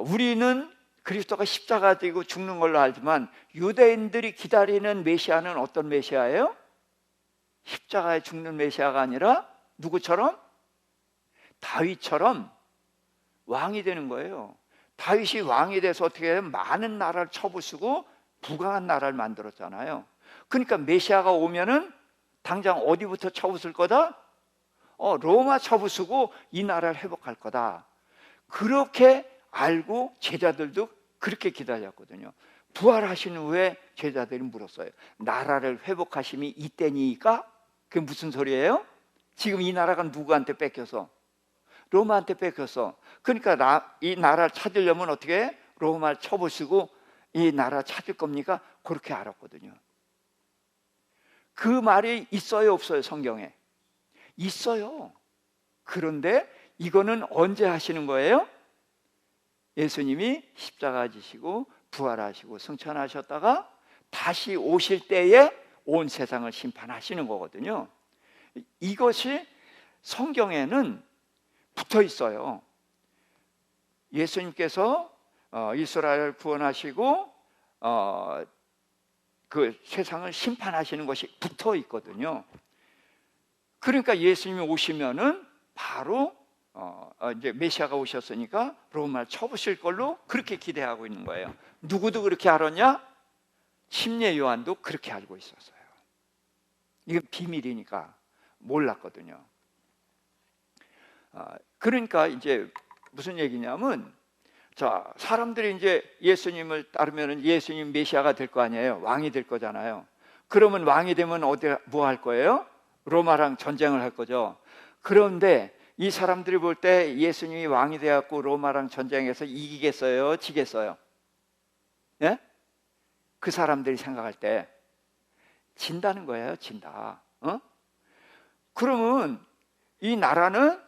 우리는 그리스도가 십자가 지고 죽는 걸로 알지만 유대인들이 기다리는 메시아는 어떤 메시아예요? 십자가에 죽는 메시아가 아니라 누구처럼? 다윗처럼 왕이 되는 거예요. 다윗이 왕이 돼서 어떻게 해요? 많은 나라를 쳐부수고 부강한 나라를 만들었잖아요. 그러니까 메시아가 오면은 당장 어디부터 쳐부술 거다? 로마 쳐부수고 이 나라를 회복할 거다. 그렇게 알고 제자들도 그렇게 기다렸거든요. 부활하신 후에 제자들이 물었어요. 나라를 회복하심이 이때니까? 그게 무슨 소리예요? 지금 이 나라가 누구한테 뺏겨서? 로마한테 뺏겨서. 그러니까 이 나라를 찾으려면 어떻게 해? 로마를 쳐보시고 이 나라 찾을 겁니까? 그렇게 알았거든요. 그 말이 있어요, 없어요? 성경에 있어요. 그런데 이거는 언제 하시는 거예요? 예수님이 십자가 지시고 부활하시고 승천하셨다가 다시 오실 때에 온 세상을 심판하시는 거거든요. 이것이 성경에는 붙어 있어요. 예수님께서 이스라엘을 구원하시고 그 세상을 심판하시는 것이 붙어 있거든요. 그러니까 예수님이 오시면은 바로 이제 메시아가 오셨으니까 로마를 쳐부실 걸로 그렇게 기대하고 있는 거예요. 누구도 그렇게 알았냐? 침례 요한도 그렇게 알고 있었어요. 이건 비밀이니까 몰랐거든요. 그러니까 이제 무슨 얘기냐면, 자, 사람들이 이제 예수님을 따르면 예수님 메시아가 될 거 아니에요. 왕이 될 거잖아요. 그러면 왕이 되면 어디 뭐 할 거예요? 로마랑 전쟁을 할 거죠. 그런데 이 사람들이 볼 때 예수님이 왕이 되었고 로마랑 전쟁해서 이기겠어요? 지겠어요? 예? 그 사람들이 생각할 때 진다는 거예요. 진다. 그러면 이 나라는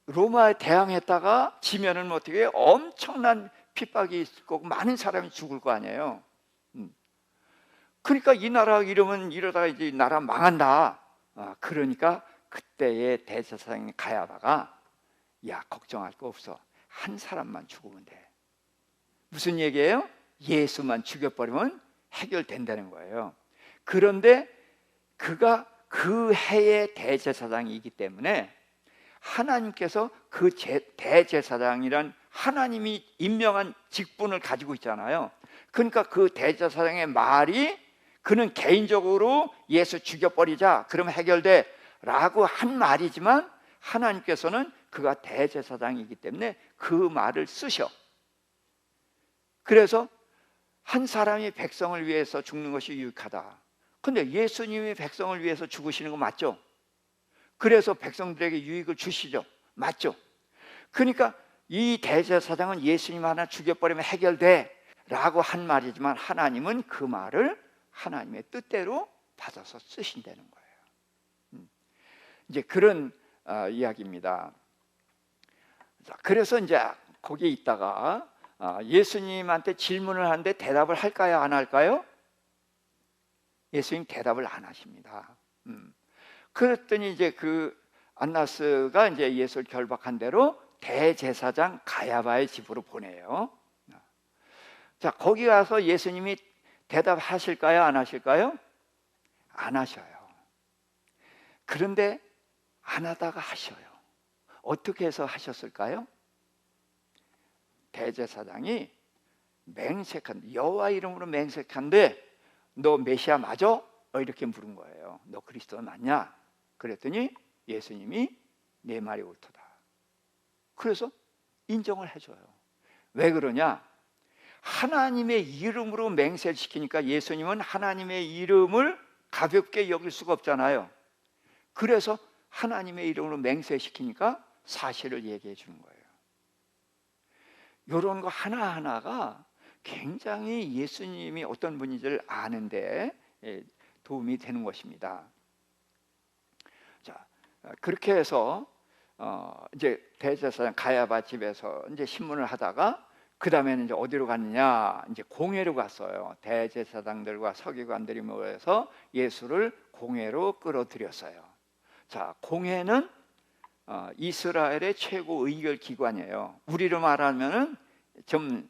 로마에 대항했다가 지면은 어떻게 해요? 엄청난 핍박이 있을 거고 많은 사람이 죽을 거 아니에요. 그러니까 이 나라 이러면 이러다가 이제 나라 망한다. 그러니까 그때의 대제사장인 가야바가 야, 걱정할 거 없어. 한 사람만 죽으면 돼. 무슨 얘기예요? 예수만 죽여버리면 해결된다는 거예요. 그런데 그가 그 해의 대제사장이기 때문에 하나님께서 그 대제사장이란 하나님이 임명한 직분을 가지고 있잖아요. 그러니까 그 대제사장의 말이 그는 개인적으로 예수 죽여버리자 그러면 해결돼 라고 한 말이지만 하나님께서는 그가 대제사장이기 때문에 그 말을 쓰셔. 그래서 한 사람이 백성을 위해서 죽는 것이 유익하다. 근데 예수님이 백성을 위해서 죽으시는 거 맞죠? 그래서 백성들에게 유익을 주시죠. 맞죠? 그러니까 이 대제사장은 예수님 하나 죽여버리면 해결돼 라고 한 말이지만 하나님은 그 말을 하나님의 뜻대로 받아서 쓰신다는 거예요. 이제 그런 이야기입니다. 그래서 이제 거기에 있다가 예수님한테 질문을 하는데 대답을 할까요? 안 할까요? 예수님 대답을 안 하십니다. 그랬더니 이제 그 안나스가 이제 예수를 결박한 대로 대제사장 가야바의 집으로 보내요. 자, 거기 가서 예수님이 대답하실까요? 안 하실까요? 안 하셔요. 그런데 안 하다가 하셔요. 어떻게 해서 하셨을까요? 대제사장이 맹색한, 여호와 이름으로 맹색한데 너 메시아 맞아? 이렇게 물은 거예요. 너 그리스도 맞냐? 그랬더니 예수님이 내 말이 옳도다. 그래서 인정을 해줘요. 왜 그러냐? 하나님의 이름으로 맹세를 시키니까 예수님은 하나님의 이름을 가볍게 여길 수가 없잖아요. 그래서 하나님의 이름으로 맹세시키니까 사실을 얘기해 주는 거예요. 이런 거 하나하나가 굉장히 예수님이 어떤 분인지를 아는데 도움이 되는 것입니다. 자, 그렇게 해서 이제 대제사장 가야바 집에서 이제 신문을 하다가 그 다음에는 이제 어디로 갔느냐? 이제 공회로 갔어요. 대제사장들과 서기관들이 모여서 예수를 공회로 끌어들였어요. 자, 공회는 이스라엘의 최고 의결 기관이에요. 우리로 말하면은 좀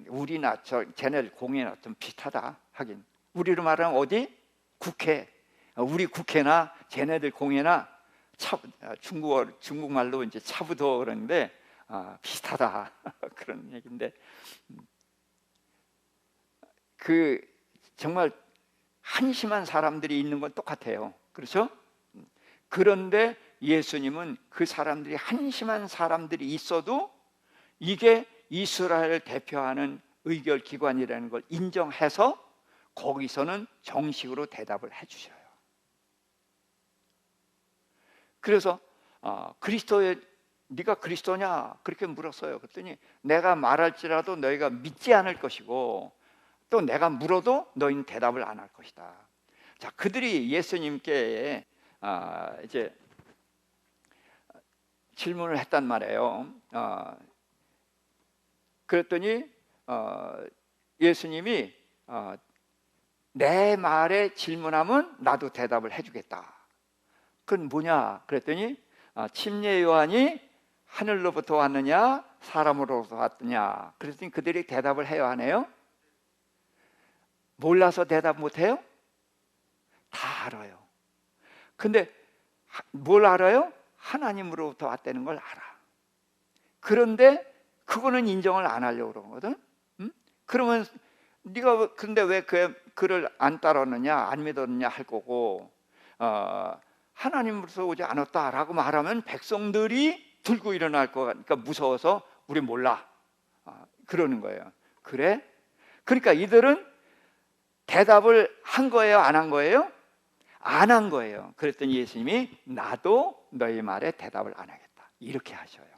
우리나 쟤네 공회나 좀 비슷하다 하긴. 우리로 말하면 어디? 국회. 우리 국회나 쟤네들 공회나 중국말로 이제 차부도 그러는데 비슷하다 그런 얘기인데, 그 정말 한심한 사람들이 있는 건 똑같아요. 그렇죠? 그런데 예수님은 그 사람들이 한심한 사람들이 있어도 이게 이스라엘을 대표하는 의결 기관이라는 걸 인정해서 거기서는 정식으로 대답을 해주셔요. 그래서 네가 그리스도냐? 그렇게 물었어요. 그랬더니 내가 말할지라도 너희가 믿지 않을 것이고 또 내가 물어도 너희는 대답을 안 할 것이다. 자, 그들이 예수님께 이제 질문을 했단 말이에요. 그랬더니 예수님이 내 말에 질문하면 나도 대답을 해주겠다. 그건 뭐냐? 그랬더니 침례 요한이 하늘로부터 왔느냐 사람으로부터 왔느냐. 그랬더니 그들이 대답을 해야 하네요. 몰라서 대답 못해요? 다 알아요. 근데 뭘 알아요? 하나님으로부터 왔다는 걸 알아. 그런데 그거는 인정을 안 하려고 그러거든. 그러면 네가 근데 왜 그를 안 따랐느냐 안 믿었느냐 할 거고, 하나님으로서 오지 않았다라고 말하면 백성들이 들고 일어날 거 같으니까 무서워서 우리 몰라 그러는 거예요. 그래? 그러니까 이들은 대답을 한 거예요? 안 한 거예요? 안 한 거예요. 그랬더니 예수님이 나도 너희 말에 대답을 안 하겠다 이렇게 하셔요.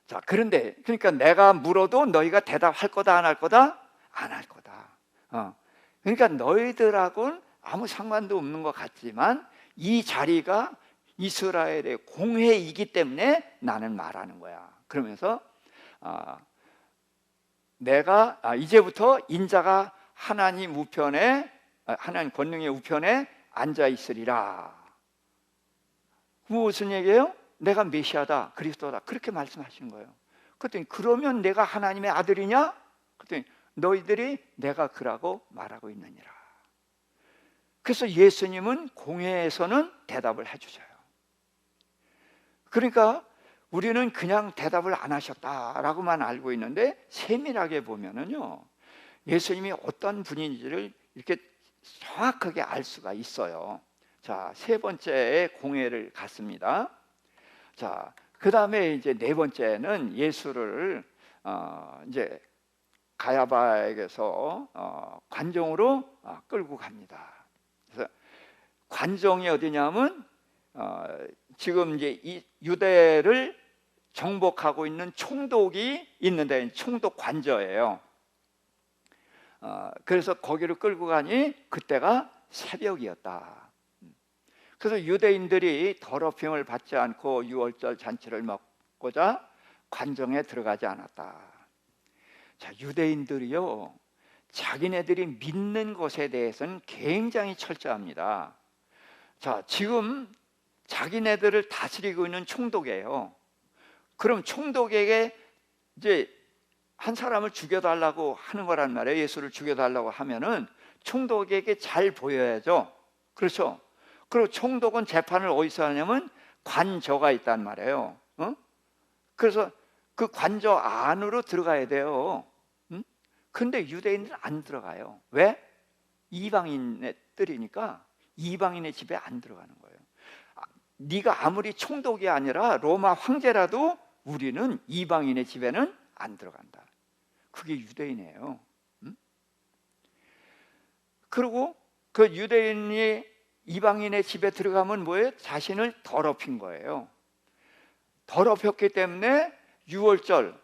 자, 그런데 그러니까 내가 물어도 너희가 대답할 거다 안 할 거다? 안 할 거다. 그러니까 너희들하고는 아무 상관도 없는 것 같지만 이 자리가 이스라엘의 공회이기 때문에 나는 말하는 거야. 그러면서 내가 이제부터 인자가 하나님 우편에, 하나님 권능의 우편에 앉아 있으리라. 무슨 얘기예요? 내가 메시아다, 그리스도다, 그렇게 말씀하시는 거예요. 그랬더니 그러면 내가 하나님의 아들이냐? 그랬더니 너희들이 내가 그라고 말하고 있느니라. 그래서 예수님은 공회에서는 대답을 해주셔요. 그러니까 우리는 그냥 대답을 안 하셨다라고만 알고 있는데 세밀하게 보면은요, 예수님이 어떤 분인지를 이렇게 정확하게 알 수가 있어요. 자, 세 번째에 공회를 갔습니다. 자, 그 다음에 이제 네 번째는 예수를 이제 가야바에게서 관정으로 끌고 갑니다. 그래서 관정이 어디냐면 지금 이제 이 유대를 정복하고 있는 총독이 있는데 총독 관저예요. 그래서 거기를 끌고 가니 그때가 새벽이었다. 그래서 유대인들이 더럽힘을 받지 않고 유월절 잔치를 먹고자 관정에 들어가지 않았다. 자, 유대인들이요, 자기네들이 믿는 것에 대해서는 굉장히 철저합니다. 자, 지금 자기네들을 다스리고 있는 총독이에요. 그럼 총독에게 이제 한 사람을 죽여달라고 하는 거란 말이에요. 예수를 죽여달라고 하면은 총독에게 잘 보여야죠. 그렇죠? 그리고 총독은 재판을 어디서 하냐면 관저가 있단 말이에요. 그래서 그 관저 안으로 들어가야 돼요. 근데 유대인들은 안 들어가요. 왜? 이방인의 뜰이니까 이방인의 집에 안 들어가는 거예요. 네가 아무리 총독이 아니라 로마 황제라도 우리는 이방인의 집에는 안 들어간다. 그게 유대인이에요. 그리고 그 유대인이 이방인의 집에 들어가면 뭐예요? 자신을 더럽힌 거예요. 더럽혔기 때문에 유월절,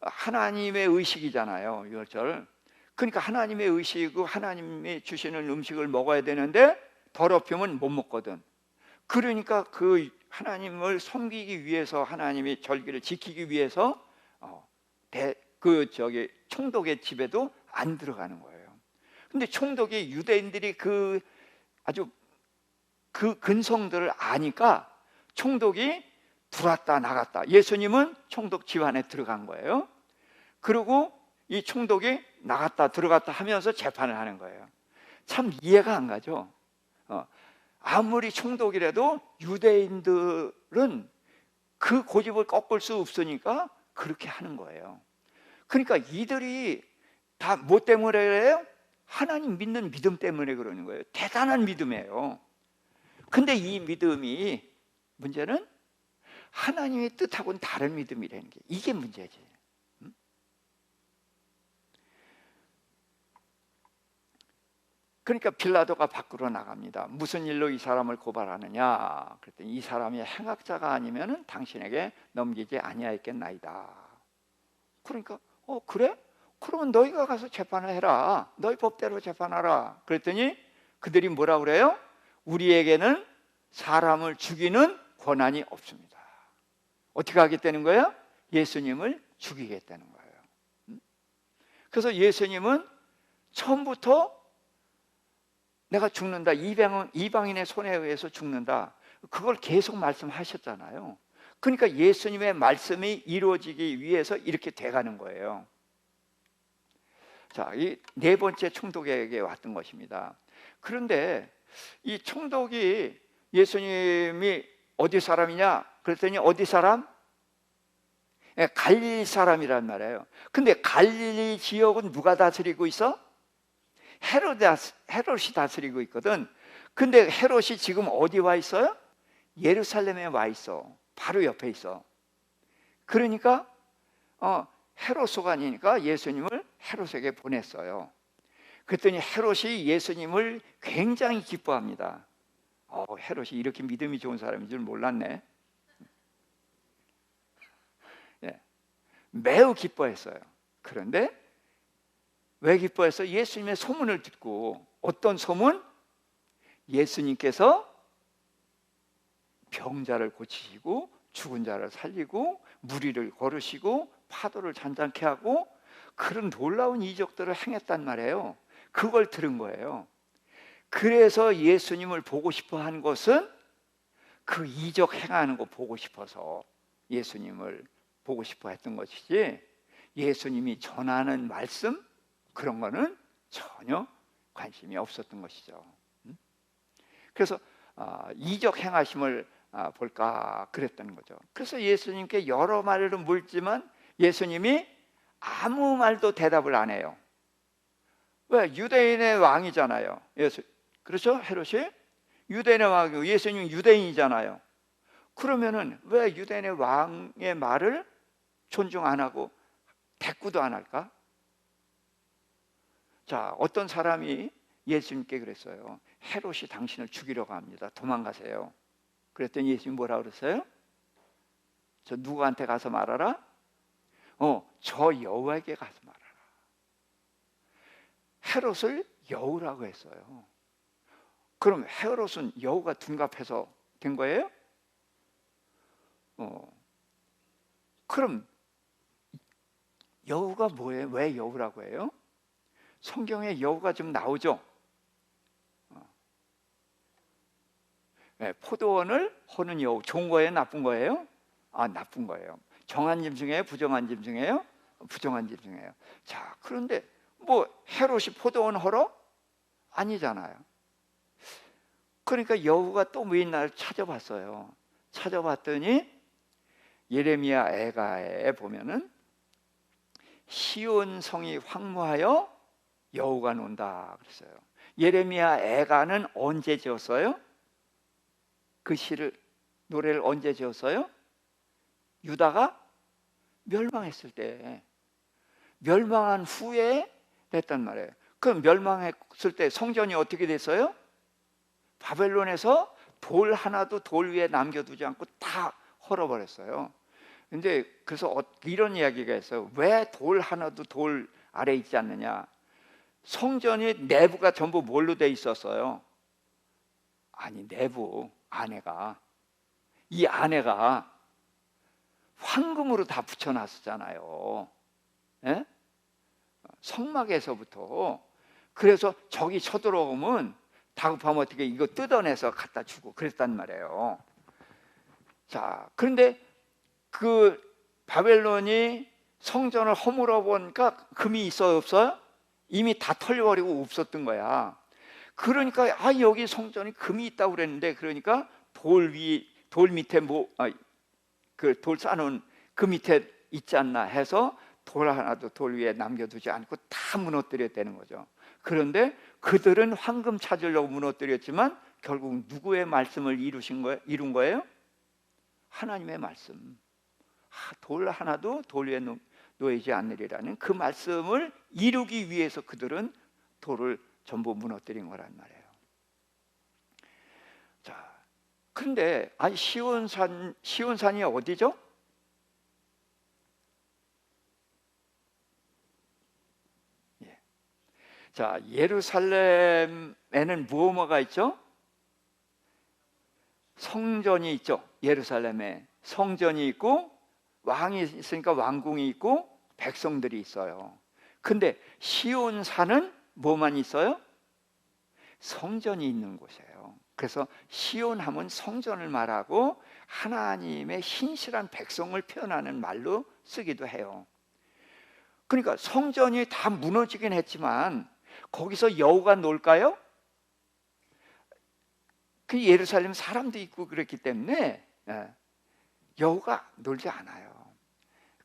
하나님의 의식이잖아요. 유월절. 그러니까 하나님의 의식이고 하나님이 주시는 음식을 먹어야 되는데 더럽히면 못 먹거든. 그러니까 그 하나님을 섬기기 위해서, 하나님이 절기를 지키기 위해서 총독의 집에도 안 들어가는 거예요. 근데 총독이 유대인들이 아주 그 근성들을 아니까 총독이 들어왔다 나갔다. 예수님은 총독 집 안에 들어간 거예요. 그리고 이 총독이 나갔다 들어갔다 하면서 재판을 하는 거예요. 참 이해가 안 가죠. 아무리 총독이라도 유대인들은 그 고집을 꺾을 수 없으니까 그렇게 하는 거예요. 그러니까 이들이 다 뭐 때문에 그래요? 하나님 믿는 믿음 때문에 그러는 거예요. 대단한 믿음이에요. 근데 이 믿음이, 문제는 하나님의 뜻하고는 다른 믿음이라는 게, 이게 문제지. 그러니까 빌라도가 밖으로 나갑니다. 무슨 일로 이 사람을 고발하느냐? 그랬더니 이 사람이 행악자가 아니면은 당신에게 넘기지 아니하였겠나이다. 그러니까 그래? 그러면 너희가 가서 재판을 해라. 너희 법대로 재판하라. 그랬더니 그들이 뭐라 그래요? 우리에게는 사람을 죽이는 권한이 없습니다. 어떻게 하겠다는 거예요? 예수님을 죽이겠다는 거예요. 그래서 예수님은 처음부터 내가 죽는다, 이방인의 손에 의해서 죽는다, 그걸 계속 말씀하셨잖아요. 그러니까 예수님의 말씀이 이루어지기 위해서 이렇게 돼가는 거예요. 자, 이 네 번째 총독에게 왔던 것입니다. 그런데 이 총독이 예수님이 어디 사람이냐 그랬더니 어디 사람? 갈릴리 사람이란 말이에요. 근데 갈릴리 지역은 누가 다스리고 있어? 헤롯이 다스리고 있거든. 근데 헤롯이 지금 어디 와 있어요? 예루살렘에 와 있어. 바로 옆에 있어. 그러니까 헤롯 소관이니까 예수님을 헤롯에게 보냈어요. 그랬더니 헤롯이 예수님을 굉장히 기뻐합니다. 헤롯이 이렇게 믿음이 좋은 사람인 줄 몰랐네. 예, 매우 기뻐했어요. 그런데 왜 기뻐했어? 예수님의 소문을 듣고. 어떤 소문? 예수님께서 병자를 고치시고 죽은 자를 살리고 무리를 걸으시고 파도를 잔잔케 하고 그런 놀라운 이적들을 행했단 말이에요. 그걸 들은 거예요. 그래서 예수님을 보고 싶어 한 것은 그 이적 행하는 거 보고 싶어서 예수님을 보고 싶어 했던 것이지, 예수님이 전하는 말씀 그런 거는 전혀 관심이 없었던 것이죠. 그래서 이적 행하심을 볼까 그랬던 거죠. 그래서 예수님께 여러 말을 물지만 예수님이 아무 말도 대답을 안 해요. 왜? 유대인의 왕이잖아요. 그렇죠? 헤롯이 유대인의 왕이고 예수님은 유대인이잖아요. 그러면은 왜 유대인의 왕의 말을 존중 안 하고 대꾸도 안 할까? 자, 어떤 사람이 예수님께 그랬어요. 헤롯이 당신을 죽이려고 합니다. 도망가세요. 그랬더니 예수님이 뭐라 그랬어요? 저 누구한테 가서 말하라? 저 여호와에게 가서 말하라. 헤롯을 여우라고 했어요. 그럼 헤롯은 여우가 둔갑해서 된 거예요? 그럼 여우가 뭐예요? 왜 여우라고 해요? 성경에 여우가 좀 나오죠. 포도원을 허는 여우, 좋은 거예요? 나쁜 거예요? 나쁜 거예요. 정한 짐승이에요? 부정한 짐승이에요? 부정한 짐승이에요. 자, 그런데 뭐 헤롯이 포도원 허러? 아니잖아요. 그러니까 여우가 또 뭐 있나를 찾아봤어요. 찾아봤더니 예레미야 애가에 보면은 시온 성이 황무하여 여우가 논다 그랬어요. 예레미야 애가는 언제 지었어요? 그 노래를 언제 지었어요? 유다가 멸망했을 때, 멸망한 후에 됐단 말이에요. 그럼 멸망했을 때 성전이 어떻게 됐어요? 바벨론에서 돌 하나도 돌 위에 남겨두지 않고 다 헐어버렸어요. 근데 그래서 이런 이야기가 있어요. 왜 돌 하나도 돌 아래 있지 않느냐? 성전이 내부가 전부 뭘로 돼 있었어요? 아니, 내부 안에가 이 아내가 황금으로 다 붙여놨었잖아요. 예? 성막에서부터. 그래서 적이 쳐들어오면 다급하면 어떻게 이거 뜯어내서 갖다 주고 그랬단 말이에요. 자, 그런데 그 바벨론이 성전을 허물어 보니까 금이 있어요, 없어요? 이미 다 털려버리고 없었던 거야. 그러니까 여기 성전이 금이 있다고 그랬는데, 그러니까 돌 밑에 그 돌 쌓아놓은 그 밑에 있지 않나 해서 돌 하나도 돌 위에 남겨두지 않고 다 무너뜨렸다는 거죠. 그런데 그들은 황금 찾으려고 무너뜨렸지만 결국 누구의 말씀을 이룬 거예요? 하나님의 말씀. 돌 하나도 돌 위에 놓이지 않으리라는 그 말씀을 이루기 위해서 그들은 돌을 전부 무너뜨린 거란 말이에요. 자, 그런데 시온산이 어디죠? 자, 예루살렘에는 뭐가 있죠? 성전이 있죠. 예루살렘에 성전이 있고 왕이 있으니까 왕궁이 있고 백성들이 있어요. 근데 시온산은 뭐만 있어요? 성전이 있는 곳이에요. 그래서 시온하면 성전을 말하고 하나님의 신실한 백성을 표현하는 말로 쓰기도 해요. 그러니까 성전이 다 무너지긴 했지만 거기서 여우가 놀까요? 그 예루살렘 사람도 있고 그렇기 때문에 여우가 놀지 않아요.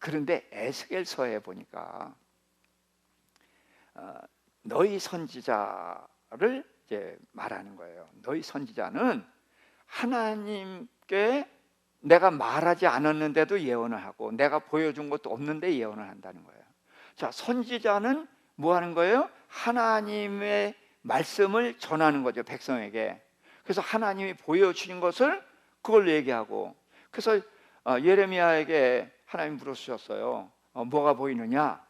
그런데 에스겔서에 보니까 너희 선지자를 이제 말하는 거예요. 너희 선지자는 하나님께 내가 말하지 않았는데도 예언을 하고 내가 보여준 것도 없는데 예언을 한다는 거예요. 자, 선지자는 뭐 하는 거예요? 하나님의 말씀을 전하는 거죠, 백성에게. 그래서 하나님이 보여주신 것을 그걸 얘기하고, 그래서 예레미야에게 하나님 물어주셨어요. 뭐가 보이느냐?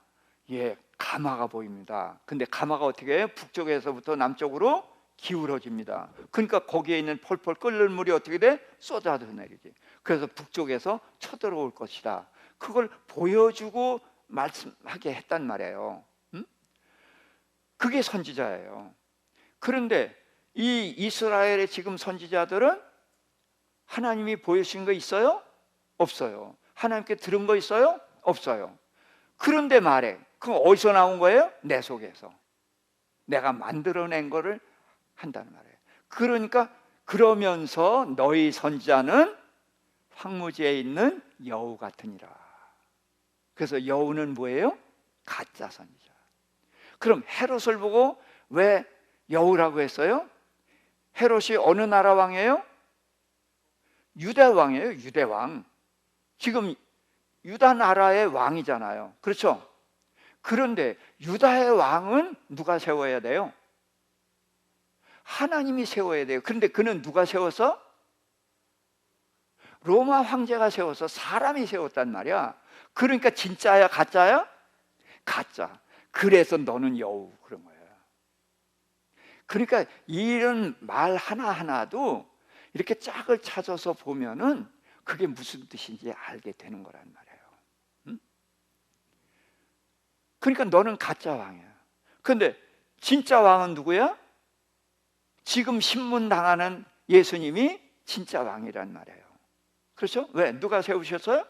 예, 가마가 보입니다. 근데 가마가 어떻게 해요? 북쪽에서부터 남쪽으로 기울어집니다. 그러니까 거기에 있는 펄펄 끓는 물이 어떻게 돼? 쏟아져 내리지. 그래서 북쪽에서 쳐들어올 것이다. 그걸 보여주고 말씀하게 했단 말이에요. 그게 선지자예요. 그런데 이 이스라엘의 지금 선지자들은 하나님이 보여주신 거 있어요? 없어요. 하나님께 들은 거 있어요? 없어요. 그런데 말해. 그건 어디서 나온 거예요? 내 속에서. 내가 만들어낸 거를 한다는 말이에요. 그러니까 그러면서 너희 선지자는 황무지에 있는 여우 같으니라. 그래서 여우는 뭐예요? 가짜 선지자. 그럼 헤롯을 보고 왜 여우라고 했어요? 헤롯이 어느 나라 왕이에요? 유대 왕이에요. 유대 왕. 지금 유다 나라의 왕이잖아요. 그렇죠? 그런데 유다의 왕은 누가 세워야 돼요? 하나님이 세워야 돼요. 그런데 그는 누가 세워서? 로마 황제가 세워서 사람이 세웠단 말이야. 그러니까 진짜야 가짜야? 가짜. 그래서 너는 여우 그런 거야. 그러니까 이런 말 하나하나도 이렇게 짝을 찾아서 보면은 그게 무슨 뜻인지 알게 되는 거란 말이에요. 그러니까 너는 가짜 왕이야. 그런데 진짜 왕은 누구야? 지금 신문당하는 예수님이 진짜 왕이란 말이에요. 그렇죠? 왜? 누가 세우셨어요?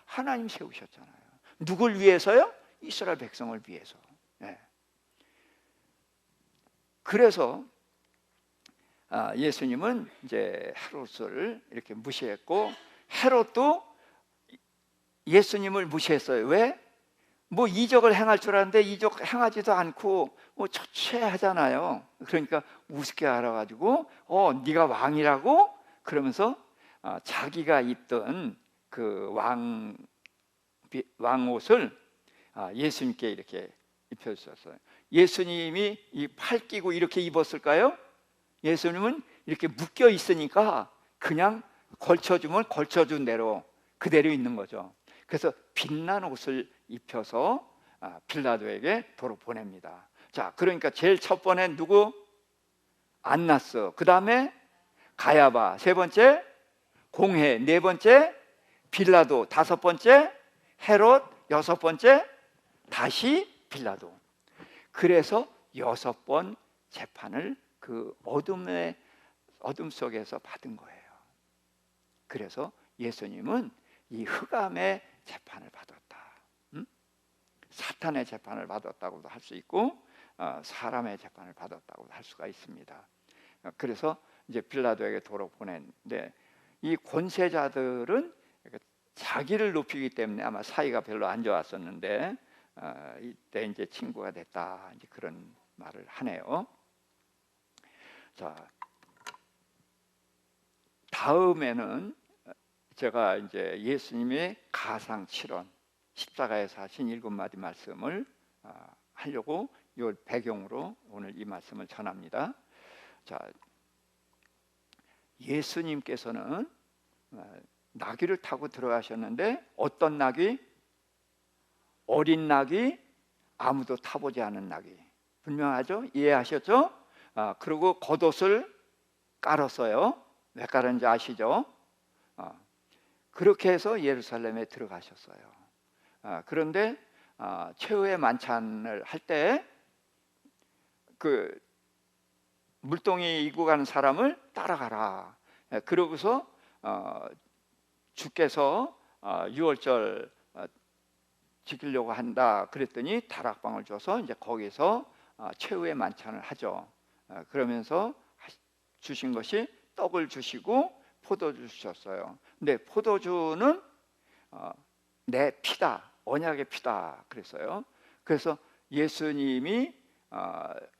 하나님 세우셨잖아요. 누굴 위해서요? 이스라엘 백성을 위해서. 네. 그래서 예수님은 이제 헤롯을 이렇게 무시했고, 헤롯도 예수님을 무시했어요. 왜? 뭐 이적을 행할 줄 알았는데 이적 행하지도 않고 뭐 초췌하잖아요. 그러니까 우습게 알아가지고 네가 왕이라고 그러면서 자기가 입던 그 왕옷을 예수님께 이렇게 입혀주셨어요. 예수님이 이 팔 끼고 이렇게 입었을까요? 예수님은 이렇게 묶여 있으니까 그냥 걸쳐주면 걸쳐준 대로 그대로 있는 거죠. 그래서 빛난 옷을 입혀서 빌라도에게 도로 보냅니다. 자, 그러니까 제일 첫 번에 누구? 안나스. 그 다음에 가야바. 세 번째 공회 네 번째, 빌라도 다섯 번째, 헤롯 여섯 번째, 다시 빌라도. 그래서 여섯 번 재판을 그 어둠 속에서 받은 거예요. 그래서 예수님은 이 흑암의 재판을 받았다. 사탄의 재판을 받았다고도 할 수 있고 사람의 재판을 받았다고도 할 수가 있습니다. 그래서 이제 빌라도에게 도로 보냈는데 이 권세자들은 자기를 높이기 때문에 아마 사이가 별로 안 좋았었는데 이때 이제 친구가 됐다, 이제 그런 말을 하네요. 자, 다음에는 제가 이제 예수님의 가상칠언, 십자가에서 하신 7마디 말씀을 하려고 이 배경으로 오늘 이 말씀을 전합니다. 자, 예수님께서는 나귀를 타고 들어가셨는데 어떤 나귀? 어린 나귀, 아무도 타보지 않은 나귀. 분명하죠? 이해하셨죠? 그리고 겉옷을 깔았어요. 왜 깔았는지 아시죠? 그렇게 해서 예루살렘에 들어가셨어요. 그런데 최후의 만찬을 할 때 그 물동이 이고 가는 사람을 따라가라. 그러고서 주께서 유월절 지키려고 한다 그랬더니 다락방을 줘서 이제 거기서 최후의 만찬을 하죠. 그러면서 주신 것이 떡을 주시고 포도주 주셨어요. 근데 포도주는 내 피다, 언약의 피다 그랬어요. 그래서 예수님이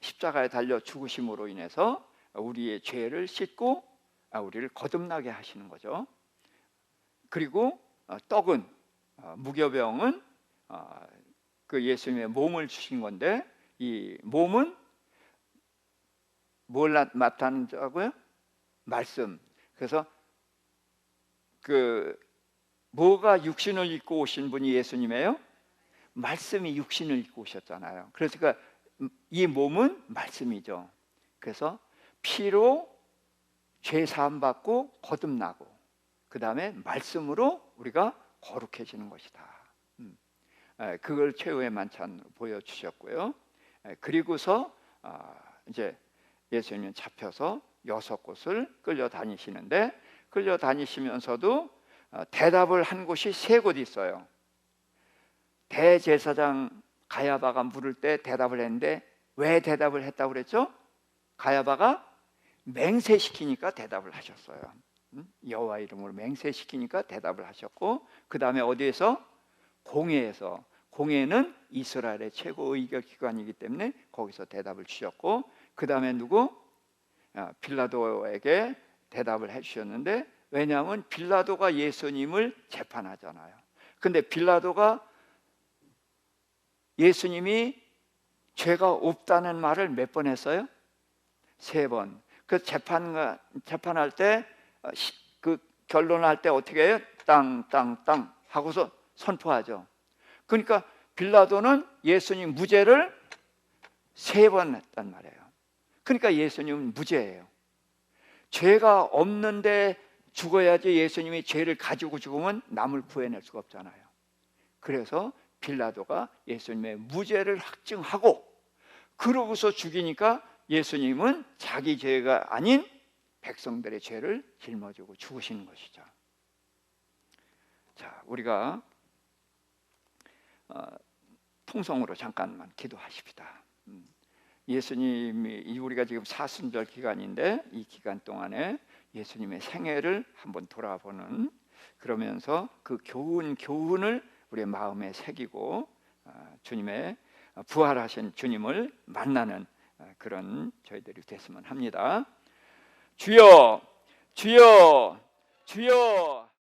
십자가에 달려 죽으심으로 인해서 우리의 죄를 씻고 우리를 거듭나게 하시는 거죠. 그리고 떡은, 무교병은 그 예수님의 몸을 주신 건데 이 몸은 뭘 나타낸다고요? 말씀. 그래서 그 뭐가 육신을 입고 오신 분이 예수님이에요? 말씀이 육신을 입고 오셨잖아요. 그래서 이 몸은 말씀이죠. 그래서 피로 죄 사함 받고 거듭나고 그 다음에 말씀으로 우리가 거룩해지는 것이다. 그걸 최후의 만찬으로 보여주셨고요. 그리고서 이제 예수님은 잡혀서 6곳을 끌려다니시는데 끌려다니시면서도 대답을 한 곳이 3곳 있어요. 대제사장 가야바가 물을 때 대답을 했는데 왜 대답을 했다고 그랬죠? 가야바가 맹세시키니까 대답을 하셨어요. 여호와 이름으로 맹세시키니까 대답을 하셨고 그 다음에 어디에서? 공회에서. 공회는 이스라엘의 최고 의결기관이기 때문에 거기서 대답을 주셨고 그 다음에 누구? 빌라도에게 대답을 해주셨는데 왜냐하면 빌라도가 예수님을 재판하잖아요. 근데 빌라도가 예수님이 죄가 없다는 말을 몇 번 했어요? 3번. 그 재판할 때 그 결론할 때 어떻게 해요? 땅 하고서 선포하죠. 그러니까 빌라도는 예수님 무죄를 3번 했단 말이에요. 그러니까 예수님은 무죄예요. 죄가 없는데 죽어야지 예수님이 죄를 가지고 죽으면 남을 구해낼 수가 없잖아요. 그래서 빌라도가 예수님의 무죄를 확증하고 그러고서 죽이니까 예수님은 자기 죄가 아닌 백성들의 죄를 짊어지고 죽으시는 것이죠. 자, 우리가 통성으로 잠깐만 기도하십시다. 예수님이 우리가 지금 사순절 기간인데 이 기간 동안에 예수님의 생애를 한번 돌아보는 그러면서 그 교훈을 우리의 마음에 새기고 주님의 부활하신 주님을 만나는 그런 저희들이 됐으면 합니다. 주여, 주여, 주여.